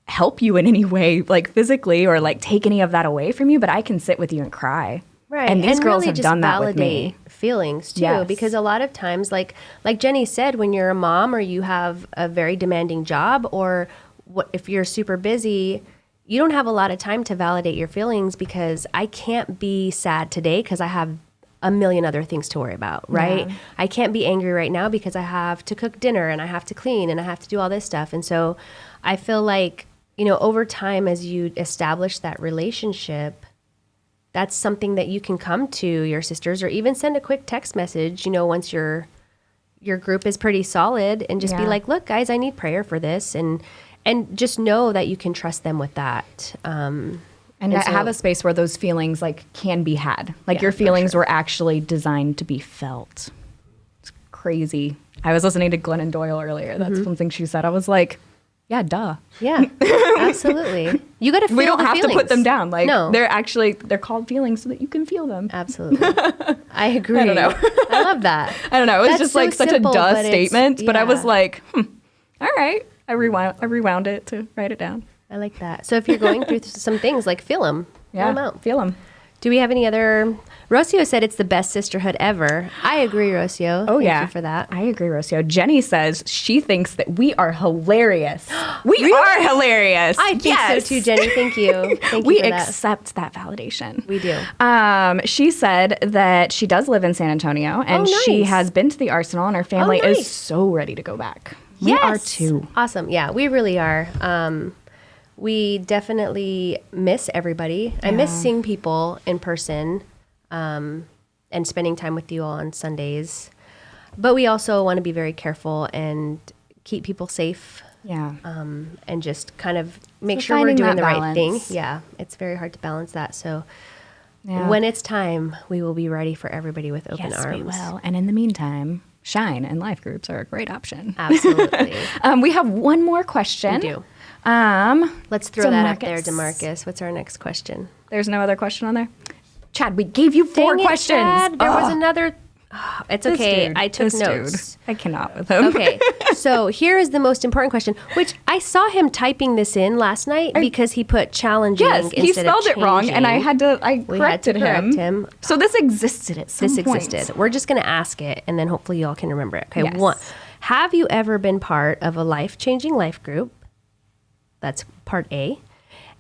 help you in any way, like physically or like take any of that away from you, but I can sit with you and cry. Right. And these girls really have just done that with me. Feelings too, because a lot of times, like Jenny said, when you're a mom or you have a very demanding job, or if you're super busy, you don't have a lot of time to validate your feelings, because I can't be sad today because I have a million other things to worry about, right? Yeah. I can't be angry right now because I have to cook dinner and I have to clean and I have to do all this stuff. And so I feel like, over time, as you establish that relationship, that's something that you can come to your sisters, or even send a quick text message, once your group is pretty solid, and just be like, look, guys, I need prayer for this. And just know that you can trust them with that. And have a space where those feelings like can be had. Like your feelings were actually designed to be felt. It's crazy. I was listening to Glennon Doyle earlier. That's something she said. I was like, yeah, duh. Yeah, absolutely. You got to feel. We don't have feelings. to put them down. Like, no. they're called feelings so that you can feel them. Absolutely. I agree. I don't know. I love that. I don't know. It was just like such simple, a duh statement, but I was like, all right. I rewound it to write it down. I like that. So if you're going through some things, like feel them. Yeah, feel them out. Feel them. Do we have any other? Rocio said it's the best sisterhood ever. I agree, Rocio. Oh, Thank you for that. I agree, Rocio. Jenny says she thinks that we are hilarious. We are hilarious. I think so too, Jenny. Thank you. Thank you we for that. accept that validation. We do. She said that she does live in San Antonio, and she has been to the Arsenal, and her family is so ready to go back. We are too. Awesome. Yeah, we really are. We definitely miss everybody. I miss seeing people in person and spending time with you all on Sundays. But we also want to be very careful and keep people safe. Yeah. And just kind of make sure we're doing the right thing. Yeah. It's very hard to balance that. So when it's time, we will be ready for everybody with open arms. We will. And in the meantime, Shine and life groups are a great option. Absolutely. We have one more question. We do. Let's throw that up there, Demarcus. What's our next question? There's no other question on there? Chad, we gave you 4 questions. Chad. There was another. It's okay. I took notes. Dude. I cannot with him. Okay. So here is the most important question, which I saw him typing this in last night because he put challenging Yes, he instead of spelled it wrong, and I We had to corrected correct him. So this existed at some This point. existed. We're just going to ask it, and then hopefully y'all can remember it. Okay, Yes. 1. Have you ever been part of a life-changing life group? That's part A.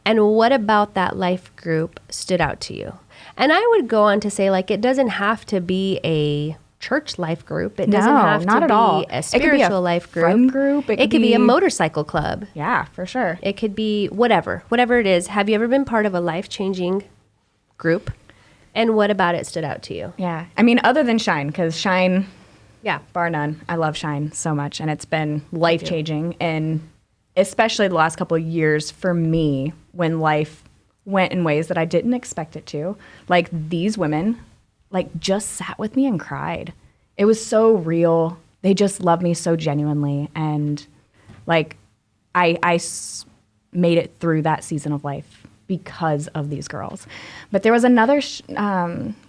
And what about that life group stood out to you? And I would go on to say, like, it doesn't have to be a church life group. It doesn't have not to at be all. a It could be a spiritual life group. friend group. It could be a motorcycle club. Yeah, for sure. It could be whatever it is. Have you ever been part of a life-changing group? And what about it stood out to you? Yeah. I mean, other than Shine, because Shine, Yeah. bar none, I love Shine so much, and it's been life-changing, and especially the last couple of years for me when life went in ways that I didn't expect it to. Like, these women, like, just sat with me and cried. It was so real. They just loved me so genuinely, and like made it through that season of life because of these girls. But there was another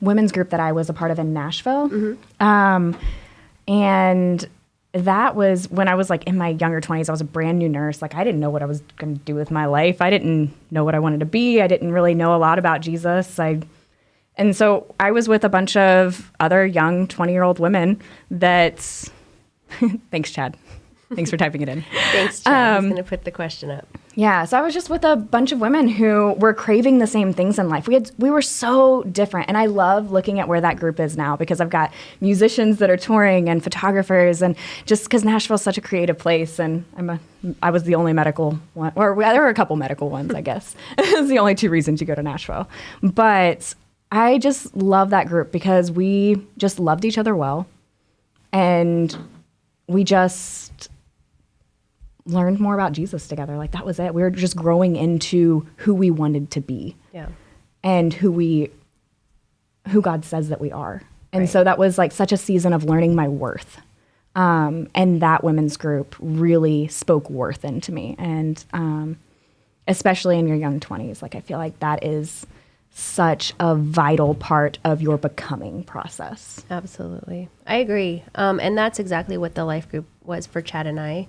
women's group that I was a part of in Nashville. And that was when I was like in my younger 20s. I was a brand new nurse. Like, I didn't know what I was going to do with my life. I didn't know what I wanted to be. I didn't really know a lot about Jesus. And so I was with a bunch of other young 20-year-old women that, thanks, Chad. Thanks for typing it in. Thanks, Chad. I was going to put the question up. Yeah, so I was just with a bunch of women who were craving the same things in life. We were so different, and I love looking at where that group is now because I've got musicians that are touring and photographers, and just because Nashville's such a creative place, and I was the only medical one, or there were a couple medical ones, I guess. It's the only 2 reasons you go to Nashville. But I just love that group because we just loved each other well, and we just learned more about Jesus together. Like, that was it. We were just growing into who we wanted to be. Yeah. And who God says that we are. And Right. so that was like such a season of learning my worth. And that women's group really spoke worth into me. And especially in your young 20s, like, I feel like that is such a vital part of your becoming process. Absolutely. I agree. And that's exactly what the life group was for Chad and I,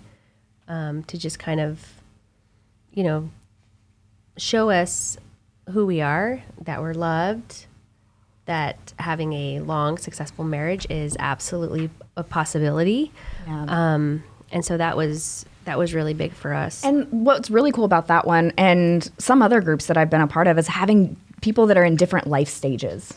to just kind of, show us who we are, that we're loved, that having a long, successful marriage is absolutely a possibility. Yeah. And so that was really big for us. And what's really cool about that one and some other groups that I've been a part of is having people that are in different life stages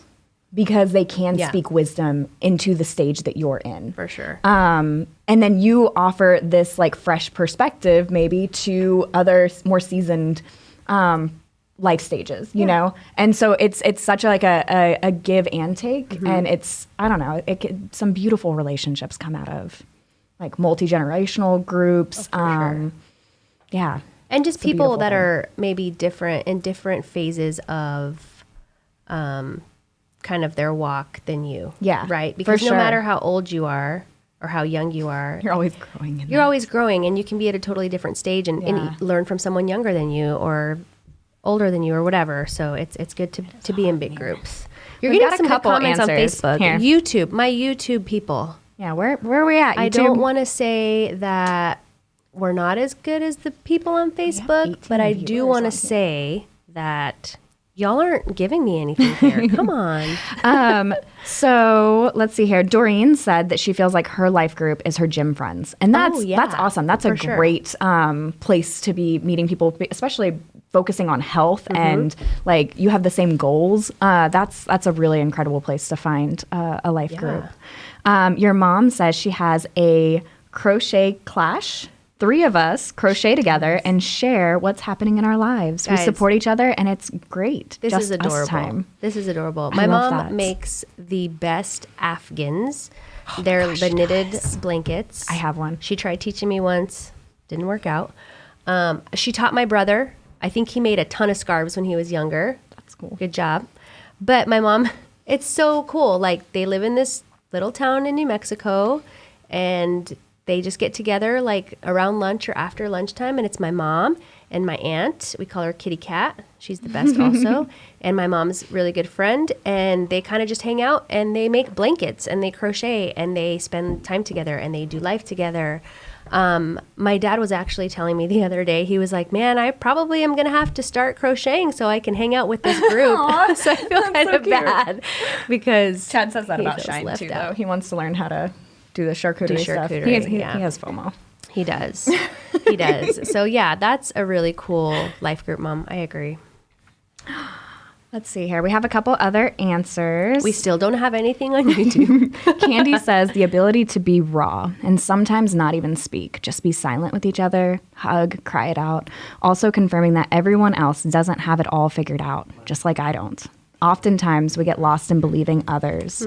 because they can Yeah. speak wisdom into the stage that you're in. For sure. And then you offer this like fresh perspective maybe to other more seasoned life stages, you know? And so it's such like a give and take. And it's, I don't know, some beautiful relationships come out of like multi-generational groups. Sure. Yeah. And just It's a people beautiful that thing. are maybe different in different phases of kind of their walk than you. Yeah, Right? for Because no sure. matter how old you are or how young you are, You're always growing in you're that. always growing, and you can be at a totally different stage and Yeah. learn from someone younger than you or older than you or whatever. So it's good to be in big groups. You're We've getting got a some good couple comments on answers Facebook. here. YouTube, my YouTube people. Yeah, where are we at? I YouTube? don't want to say that we're not as good as the people on Facebook, 18 but I do viewers want on to say that y'all aren't giving me anything here. Come on. So let's see here. Doreen said that she feels like her life group is her gym friends, and that's yeah, that's awesome. That's a for sure. great place to be meeting people, especially focusing on health and like you have the same goals. That's a really incredible place to find a life group. Your mom says she has a crochet clash. 3 of us crochet together and share what's happening in our lives. Guys, we support each other, and it's great. This Just is us adorable. time. This is adorable. I My love mom that. makes the best Afghans. They're the knitted blankets. I have one. She tried teaching me once. Didn't work out. She taught my brother. I think he made a ton of scarves when he was younger. That's cool. Good job. But my mom, it's so cool. Like, they live in this little town in New Mexico, and they just get together like around lunch or after lunchtime, and it's my mom and my aunt. We call her Kitty Cat. She's the best also. And my mom's really good friend. And they kind of just hang out and they make blankets and they crochet and they spend time together and they do life together. My dad was actually telling me the other day, he was like, man, I probably am going to have to start crocheting so I can hang out with this group. So I feel kind of bad because Chad says that about Shine too, though. He wants to learn how to do the charcuterie stuff. He has FOMO. He does. He does. So yeah, that's a really cool life group, Mom. I agree. Let's see here. We have a couple other answers. We still don't have anything on YouTube. Candy says the ability to be raw and sometimes not even speak. Just be silent with each other, hug, cry it out. Also confirming that everyone else doesn't have it all figured out, just like I don't. Oftentimes we get lost in believing others.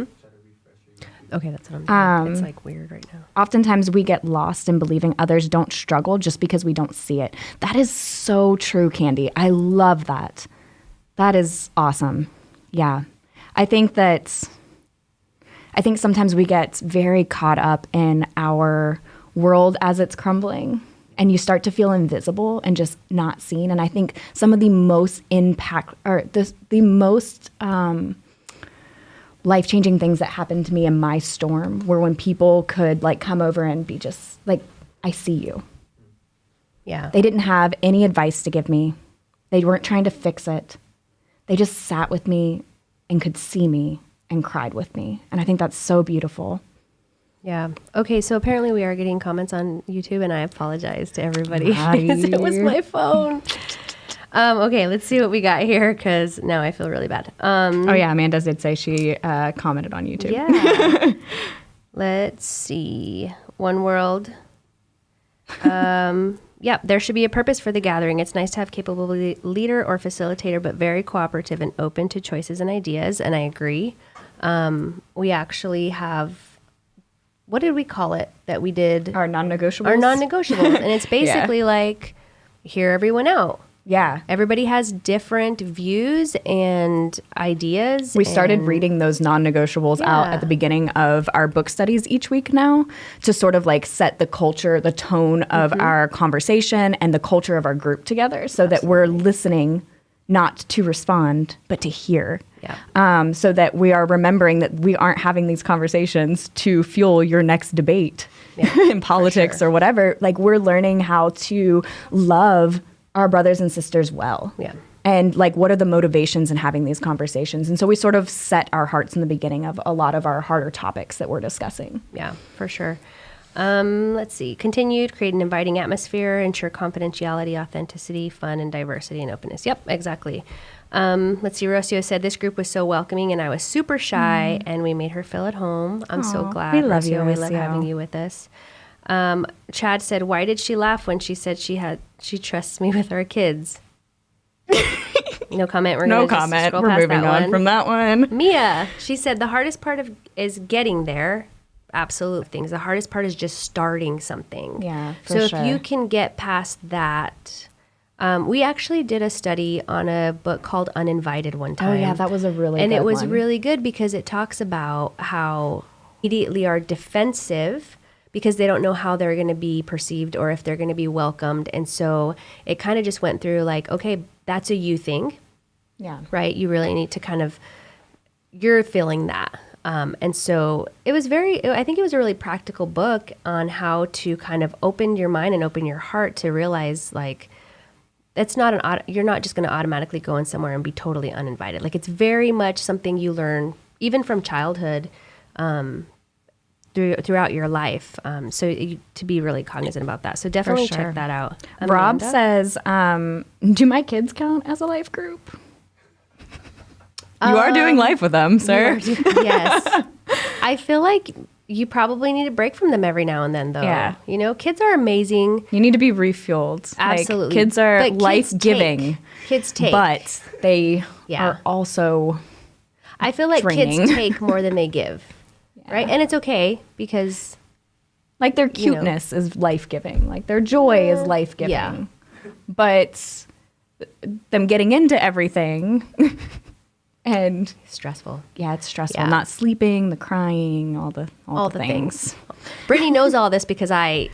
Okay, that's what I'm doing. It's like weird right now. Oftentimes we get lost in believing others don't struggle just because we don't see it. That is so true, Candy. I love that. That is awesome. Yeah. I think sometimes we get very caught up in our world as it's crumbling and you start to feel invisible and just not seen. And I think some of the most the most life-changing things that happened to me in my storm were when people could like come over and be just like, I see you. Yeah. They didn't have any advice to give me. They weren't trying to fix it. They just sat with me and could see me and cried with me. And I think that's so beautiful. Yeah. Okay, so apparently we are getting comments on YouTube, and I apologize to everybody because it was my phone. Okay, let's see what we got here because now I feel really bad. Oh, yeah, Amanda did say she commented on YouTube. Yeah. Let's see. One World. Yeah, there should be a purpose for the gathering. It's nice to have capable leader or facilitator, but very cooperative and open to choices and ideas. And I agree. We actually have, what did we call it that we did? Our non-negotiables. Our non-negotiables. And it's basically like, hear everyone out. Yeah. Everybody has different views and ideas. We started reading those non-negotiables out at the beginning of our book studies each week now to sort of like set the culture, the tone of our conversation and the culture of our group together so that we're listening not to respond, but to hear. Yeah. So that we are remembering that we aren't having these conversations to fuel your next debate in politics or whatever. Like we're learning how to love our brothers and sisters well. Yeah. And like, what are the motivations in having these conversations? And so we sort of set our hearts in the beginning of a lot of our harder topics that we're discussing. Yeah, for sure. Let's see. Continued, create an inviting atmosphere, ensure confidentiality, authenticity, fun, and diversity and openness. Yep, exactly. Let's see. Rocio said this group was so welcoming and I was super shy and we made her feel at home. I'm so glad. We love you, Rocio. We love Rocio. having you with us. Chad said, why did she laugh when she said she trusts me with our kids? No comment. We're No gonna just comment. scroll We're past moving that on one. from that one. Mia, she said the hardest part is getting there. Absolute things. The hardest part is just starting something. Yeah, for so sure. if you can get past that, we actually did a study on a book called Uninvited one time. Oh yeah, that was a really and good it was one. really good because it talks about how immediately are defensive because they don't know how they're going to be perceived or if they're going to be welcomed. And so it kind of just went through like, okay, that's a you thing. Yeah. Right? You really need to you're feeling that. And so it was I think it was a really practical book on how to kind of open your mind and open your heart to realize like, you're not just going to automatically go in somewhere and be totally uninvited. Like it's very much something you learn even from childhood, throughout your life. To be really cognizant about that. So definitely sure. check that out. Rob Amanda? says, do my kids count as a life group? You are doing life with them, sir. Yes. I feel like you probably need a break from them every now and then, though. Yeah. You know, kids are amazing. You need to be refueled. Absolutely. Like, kids are But kids life-giving. take. Kids take. But they Yeah. are also I feel like draining. kids take more than they give. Right? And it's okay because... like their cuteness is life-giving. Like their joy is life-giving. Yeah. But them getting into everything and Stressful. yeah, it's stressful. Yeah. Not sleeping, the crying, all the things. Brittany knows all this because I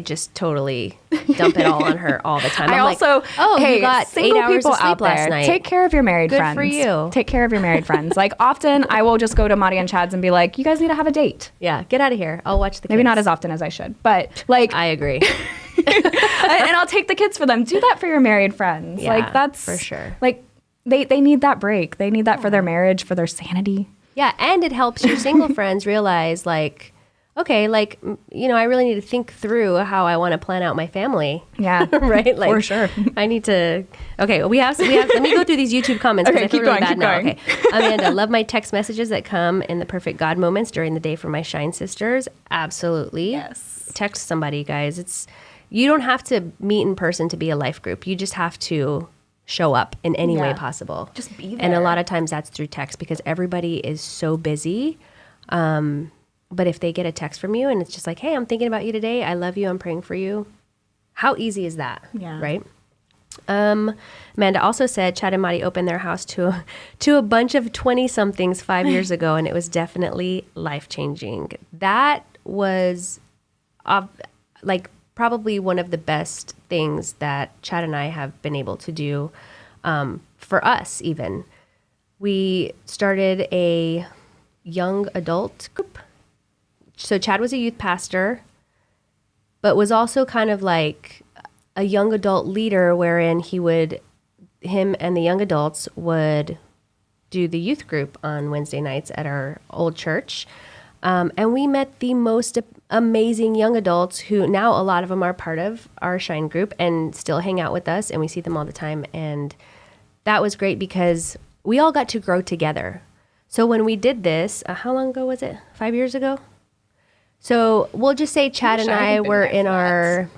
just totally dump it all on her all the time. I'm also, like, oh, hey, you got 8 hours of sleep last night. Take care of your married Good friends. for you. Take care of your married friends. Like often I will just go to Mari and Chad's and be like, you guys need to have a date. Yeah, get out of here. I'll watch the kids. Maybe not as often as I should, but like. I agree. And I'll take the kids for them. Do that for your married friends. Yeah, like that's for sure. Like they need that break. They need that for their marriage, for their sanity. Yeah, and it helps your single friends realize like, okay, like, you know, I really need to think through how I want to plan out my family. Yeah. Right? Like, for sure. I need to, okay, we have, let me go through these YouTube comments because Okay, I feel keep really going, bad keep now. going. Okay. Amanda, love my text messages that come in the perfect God moments during the day from my Shine sisters. Absolutely. Yes. Text somebody, guys. You don't have to meet in person to be a life group. You just have to show up in any way possible. Just be there. And a lot of times that's through text because everybody is so busy. But if they get a text from you and it's just like, hey, I'm thinking about you today. I love you. I'm praying for you. How easy is that? Yeah. Right? Amanda also said Chad and Mari opened their house to a bunch of 20-somethings 5 years ago, and it was definitely life-changing. That was like probably one of the best things that Chad and I have been able to do for us even. We started a young adult group. So Chad was a youth pastor, but was also kind of like a young adult leader wherein him and the young adults would do the youth group on Wednesday nights at our old church. And we met the most amazing young adults who now a lot of them are part of our Shine group and still hang out with us and we see them all the time. And that was great because we all got to grow together. So when we did this, how long ago was it? 5 years ago? So we'll just say Chad and I were in our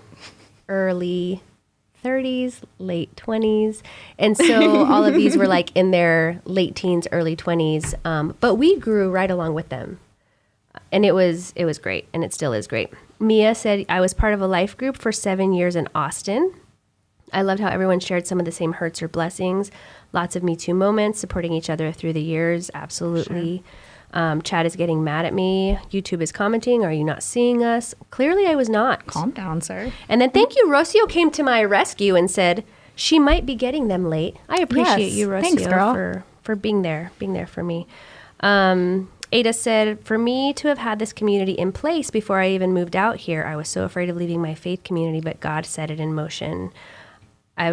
early 30s, late 20s. And so all of these were like in their late teens, early 20s. But we grew right along with them. And it was great. And it still is great. Mia said, I was part of a life group for 7 years in Austin. I loved how everyone shared some of the same hurts or blessings. Lots of Me Too moments, supporting each other through the years. Absolutely. Sure. Chad is getting mad at me. YouTube is commenting, are you not seeing us? Clearly I was not. Calm down, sir. And then thank you, Rocio came to my rescue and said, she might be getting them late. I appreciate you, Rocio, thanks, girl. for being there for me. Ada said, for me to have had this community in place before I even moved out here, I was so afraid of leaving my faith community, but God set it in motion. It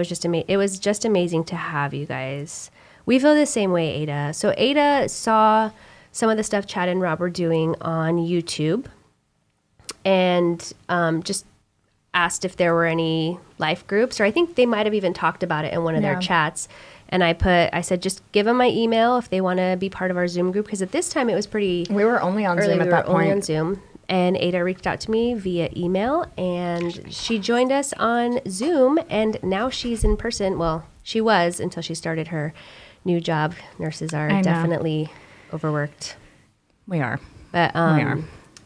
was just amazing to have you guys. We feel the same way, Ada. So Ada saw some of the stuff Chad and Rob were doing on YouTube and just asked if there were any life groups, or I think they might have even talked about it in one of their chats. And I said, just give them my email if they want to be part of our Zoom group. Because at this time it was pretty We were only on early. Zoom at that point. Only on Zoom. And Ada reached out to me via email and she joined us on Zoom and now she's in person. Well, she was until she started her new job. Nurses are definitely overworked. We are. But we are.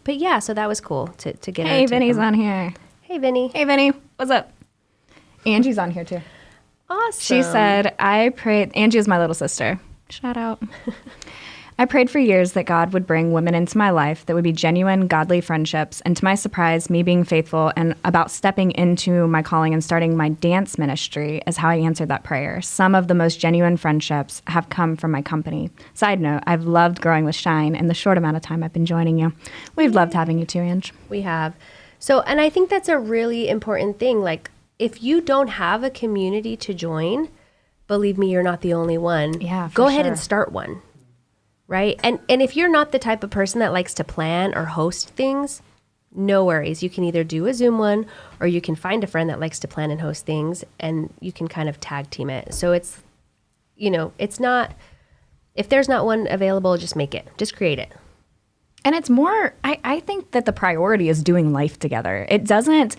But yeah, so that was cool to get Hey, Vinny's on here. Hey, Vinny. Hey, Vinny. What's up? Angie's on here too. Awesome. She said, I prayed. Angie is my little sister. Shout out. I prayed for years that God would bring women into my life that would be genuine, godly friendships. And to my surprise, me being faithful and about stepping into my calling and starting my dance ministry is how I answered that prayer. Some of the most genuine friendships have come from my company. Side note, I've loved growing with Shine in the short amount of time I've been joining you. We've loved having you too, Ange. We have. So, and I think that's a really important thing. Like, if you don't have a community to join, believe me, you're not the only one. Yeah, for Go ahead sure. and start one. Right? And if you're not the type of person that likes to plan or host things, no worries. You can either do a Zoom one or you can find a friend that likes to plan and host things and you can kind of tag team it. So it's, it's not, if there's not one available, just make it. Just create it. And it's more, I think that the priority is doing life together. It doesn't,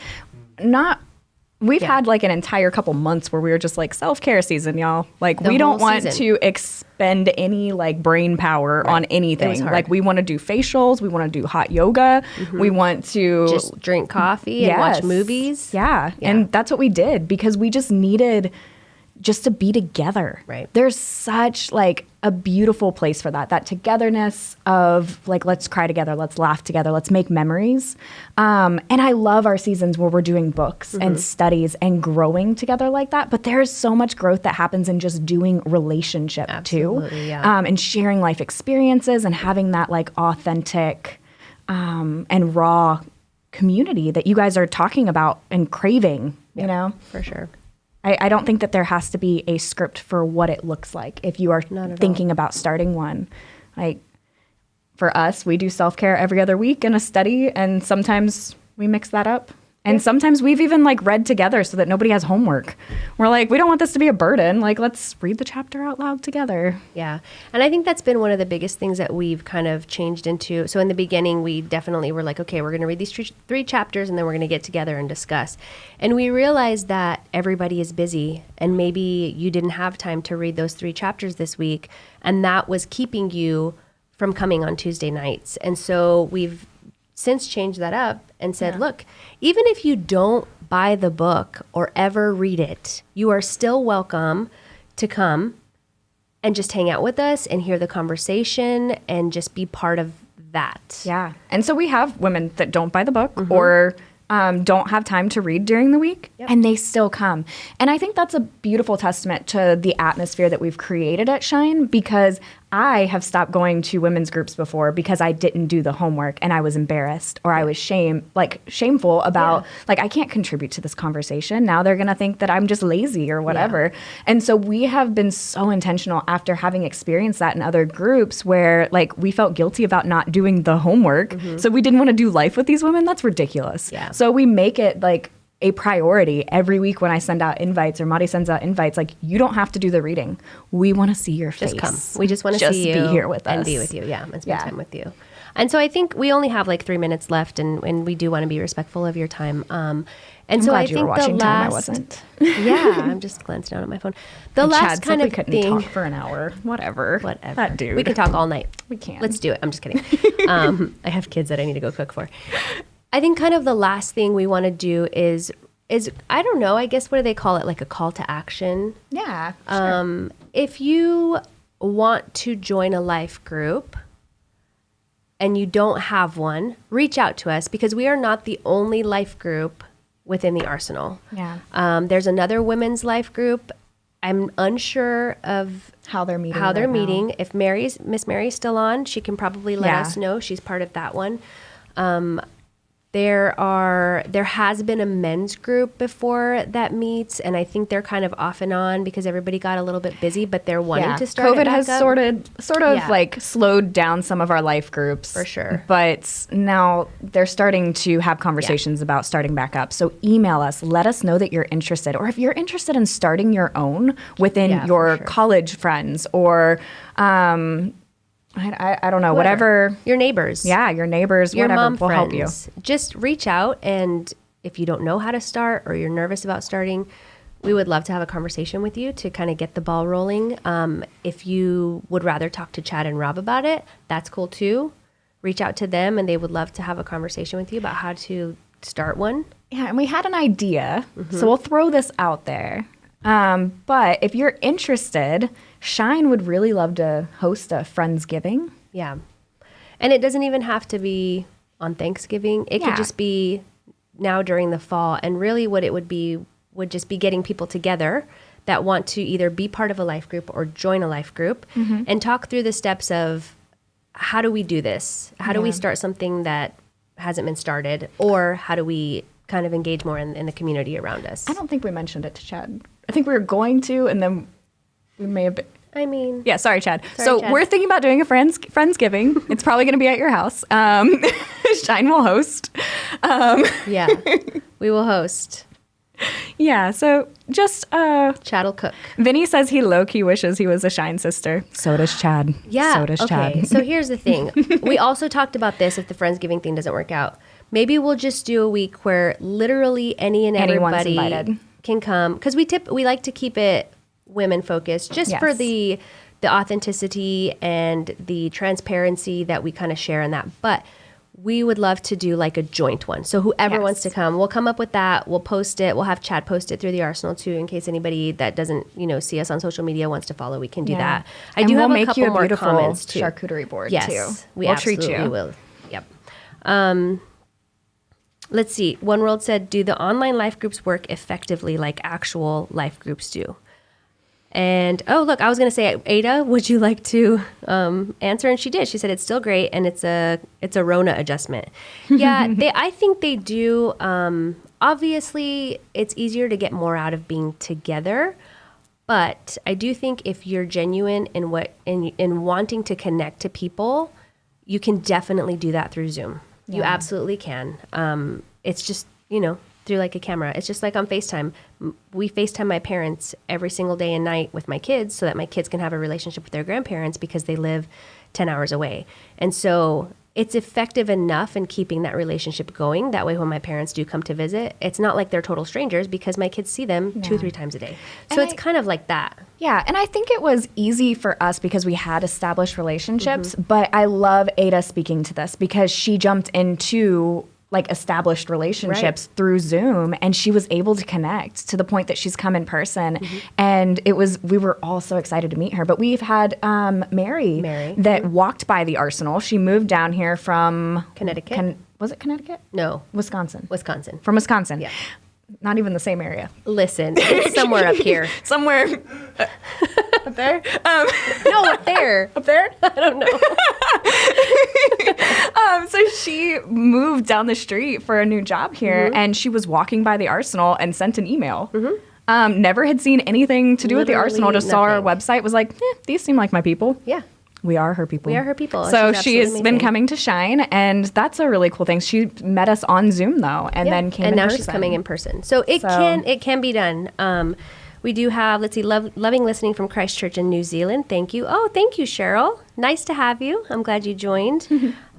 we've had like an entire couple months where we were just like self-care season, y'all. Like we don't want to expend any like brain power on anything. Like we want to do facials. We want to do hot yoga. Mm-hmm. We want to just drink coffee and watch movies. Yeah. And that's what we did because we just needed just to be together. Right. There's such like a beautiful place for that togetherness of like, let's cry together, let's laugh together, let's make memories. And I love our seasons where we're doing books and studies and growing together like that. But there's so much growth that happens in just doing relationship too. Yeah. And sharing life experiences and having that like authentic and raw community that you guys are talking about and craving, you know? For sure. I don't think that there has to be a script for what it looks like if you are thinking about starting one. Like for us, we do self-care every other week in a study, and sometimes we mix that up. And sometimes we've even like read together so that nobody has homework. We're like, we don't want this to be a burden. Like, let's read the chapter out loud together. Yeah. And I think that's been one of the biggest things that we've kind of changed into. So in the beginning, we definitely were like, okay, we're going to read these three chapters and then we're going to get together and discuss. And we realized that everybody is busy and maybe you didn't have time to read those 3 chapters this week. And that was keeping you from coming on Tuesday nights. And so we've since changed that up and said, look, even if you don't buy the book or ever read it, you are still welcome to come and just hang out with us and hear the conversation and just be part of that. Yeah. And so we have women that don't buy the book or don't have time to read during the week, and they still come. And I think that's a beautiful testament to the atmosphere that we've created at Shine, because I have stopped going to women's groups before because I didn't do the homework and I was embarrassed or I was shameful about like, I can't contribute to this conversation. Now they're going to think that I'm just lazy or whatever. Yeah. And so we have been so intentional after having experienced that in other groups where like we felt guilty about not doing the homework. So we didn't want to do life with these women. That's ridiculous. Yeah. So we make it like a priority every week when I send out invites or Mari sends out invites. Like, you don't have to do the reading. We want to see your face. Just come. We just want to see you. Be here with us. And be with you. Yeah. And spend time with you. And so I think we only have like 3 minutes left and we do want to be respectful of your time. And I'm so glad I you think were watching the time. last, I wasn't. Yeah. I'm just glancing down at my phone. The and last Chad kind said of we couldn't thing. talk for an hour. Whatever. That dude. We can talk all night. We can. Let's do it. I'm just kidding. I have kids that I need to go cook for. I think kind of the last thing we want to do is I don't know, I guess, what do they call it? Like a call to action. Yeah. Sure. If you want to join a life group and you don't have one, reach out to us, because we are not the only life group within the Arsenal. Yeah. There's another women's life group. I'm unsure of how they're meeting. If Miss Mary's still on, she can probably let us know. She's part of that one. There has been a men's group before that meets, and I think they're kind of off and on because everybody got a little bit busy, but they're wanting to start. COVID has sort of like slowed down some of our life groups. For sure. But now they're starting to have conversations about starting back up. So email us, let us know that you're interested, or if you're interested in starting your own within your college friends or I don't know, whatever. Your neighbors. Yeah, your neighbors, your whatever. mom we'll friends. help you. Just reach out, and if you don't know how to start or you're nervous about starting, we would love to have a conversation with you to kind of get the ball rolling. If you would rather talk to Chad and Rob about it, that's cool too. Reach out to them, and they would love to have a conversation with you about how to start one. Yeah, and we had an idea, so we'll throw this out there. But if you're interested, Shine would really love to host a Friendsgiving. Yeah. And it doesn't even have to be on Thanksgiving. It could just be now during the fall. And really what it would be would just be getting people together that want to either be part of a life group or join a life group and talk through the steps of how do we do this? How do we start something that hasn't been started? Or how do we kind of engage more in the community around us? I don't think we mentioned it to Chad. I think we were going to, and then we may have been. Yeah, sorry, Chad. We're thinking about doing a Friendsgiving. It's probably going to be at your house. Shine will host. Yeah, we will host. Yeah, so just... Chad will cook. Vinny says he low-key wishes he was a Shine sister. So does Chad. Yeah, so does Chad. So here's the thing. We also talked about this if the Friendsgiving thing doesn't work out. Maybe we'll just do a week where literally everybody invited. Can come. Because we like to keep it women focused, just for the authenticity and the transparency that we kind of share in that. But we would love to do like a joint one. So whoever wants to come, we'll come up with that. We'll post it. We'll have Chad post it through the Arsenal too, in case anybody that doesn't, see us on social media wants to follow. We can do that. And do we'll have a make couple you a more beautiful comments too. Charcuterie board Yes, too. we We'll treat absolutely you. will. Yep. Let's see. One World said, do the online life groups work effectively like actual life groups do? And, look, I was going to say, Ada, would you like to answer? And she did. She said it's still great, and it's a Rona adjustment. Yeah, I think they do. Obviously, it's easier to get more out of being together. But I do think if you're genuine in wanting to connect to people, you can definitely do that through Zoom. Yeah. You absolutely can. It's just, through like a camera. It's just like on FaceTime. We FaceTime my parents every single day and night with my kids so that my kids can have a relationship with their grandparents because they live 10 hours away. And so it's effective enough in keeping that relationship going. That way when my parents do come to visit, it's not like they're total strangers because my kids see them 2-3 times a day. So it's kind of like that. Yeah, and I think it was easy for us because we had established relationships, but I love Ada speaking to this because she jumped into like established relationships through Zoom, and she was able to connect to the point that she's come in person. And we were all so excited to meet her. But we've had Mary that walked by the Arsenal. She moved down here from Connecticut. Was it Connecticut? No. Wisconsin. From Wisconsin. Yeah. Not even the same area. Listen, it's somewhere up here. Somewhere up there? No, up there. Up there? I don't know. So she moved down the street for a new job here, and she was walking by the Arsenal and sent an email. Never had seen anything to do with the Arsenal, just saw our website, was like, these seem like my people. Yeah. We are her people. We are her people. So she has been coming to Shine, and that's a really cool thing. She met us on Zoom though, and then came in person. And now she's coming in person. So it can be done. We do have, let's see, Loving Listening from Christchurch in New Zealand. Thank you. Oh, thank you, Cheryl. Nice to have you. I'm glad you joined.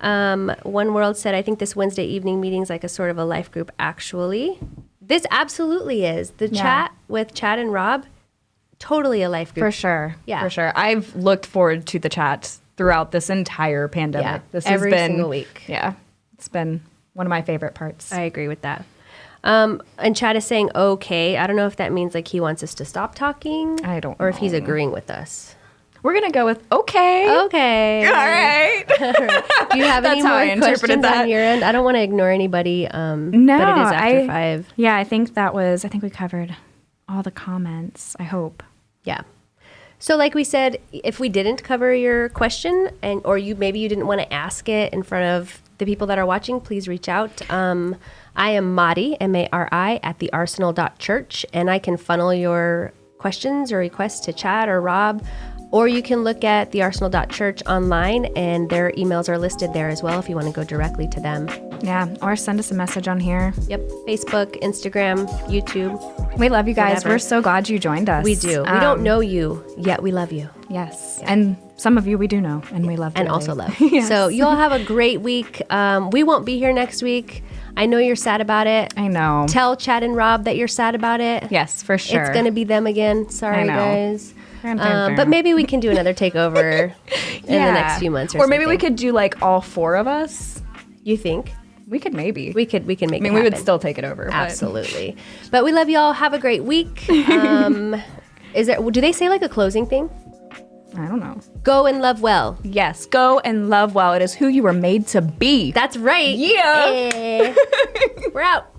One World said, I think this Wednesday evening meeting is like a sort of a life group, actually. This absolutely is. The chat with Chad and Rob, totally a life group. For sure. Yeah. For sure. I've looked forward to the chat throughout this entire pandemic. Yeah. This Every has been, single week. Yeah. It's been one of my favorite parts. I agree with that. And Chad is saying, okay. I don't know if that means like he wants us to stop talking. I don't Or if know. he's agreeing with us. We're going to go with okay. Okay. All right. Do you have any That's how I more interpreted questions that. on your end? I don't want to ignore anybody, No, but it is after 5. Yeah, I think we covered all the comments, I hope. Yeah. So like we said, if we didn't cover your question or maybe you didn't want to ask it in front of the people that are watching, please reach out. I am Mari, M-A-R-I, at thearsenal.church, and I can funnel your questions or requests to Chad or Rob, or you can look at thearsenal.church online, and their emails are listed there as well if you want to go directly to them. Yeah, or send us a message on here. Yep, Facebook, Instagram, YouTube. We love you guys. Whatever. We're so glad you joined us. We do. We don't know you, yet we love you. Yes. Yeah. And some of you we do know, and we love and dearly. also love. Yes. So you all have a great week. We won't be here next week. I know you're sad about it. I know. Tell Chad and Rob that you're sad about it. Yes, for sure. It's going to be them again. Sorry, guys. But maybe we can do another takeover in the next few months or maybe we could do like all 4 of us. You think? We could maybe. We can make it happen. we would still take it over. Absolutely. But we love you all. Have a great week. Do they say like a closing thing? I don't know. Go and love well. Yes, go and love well. It is who you were made to be. That's right. Yeah. Hey. We're out.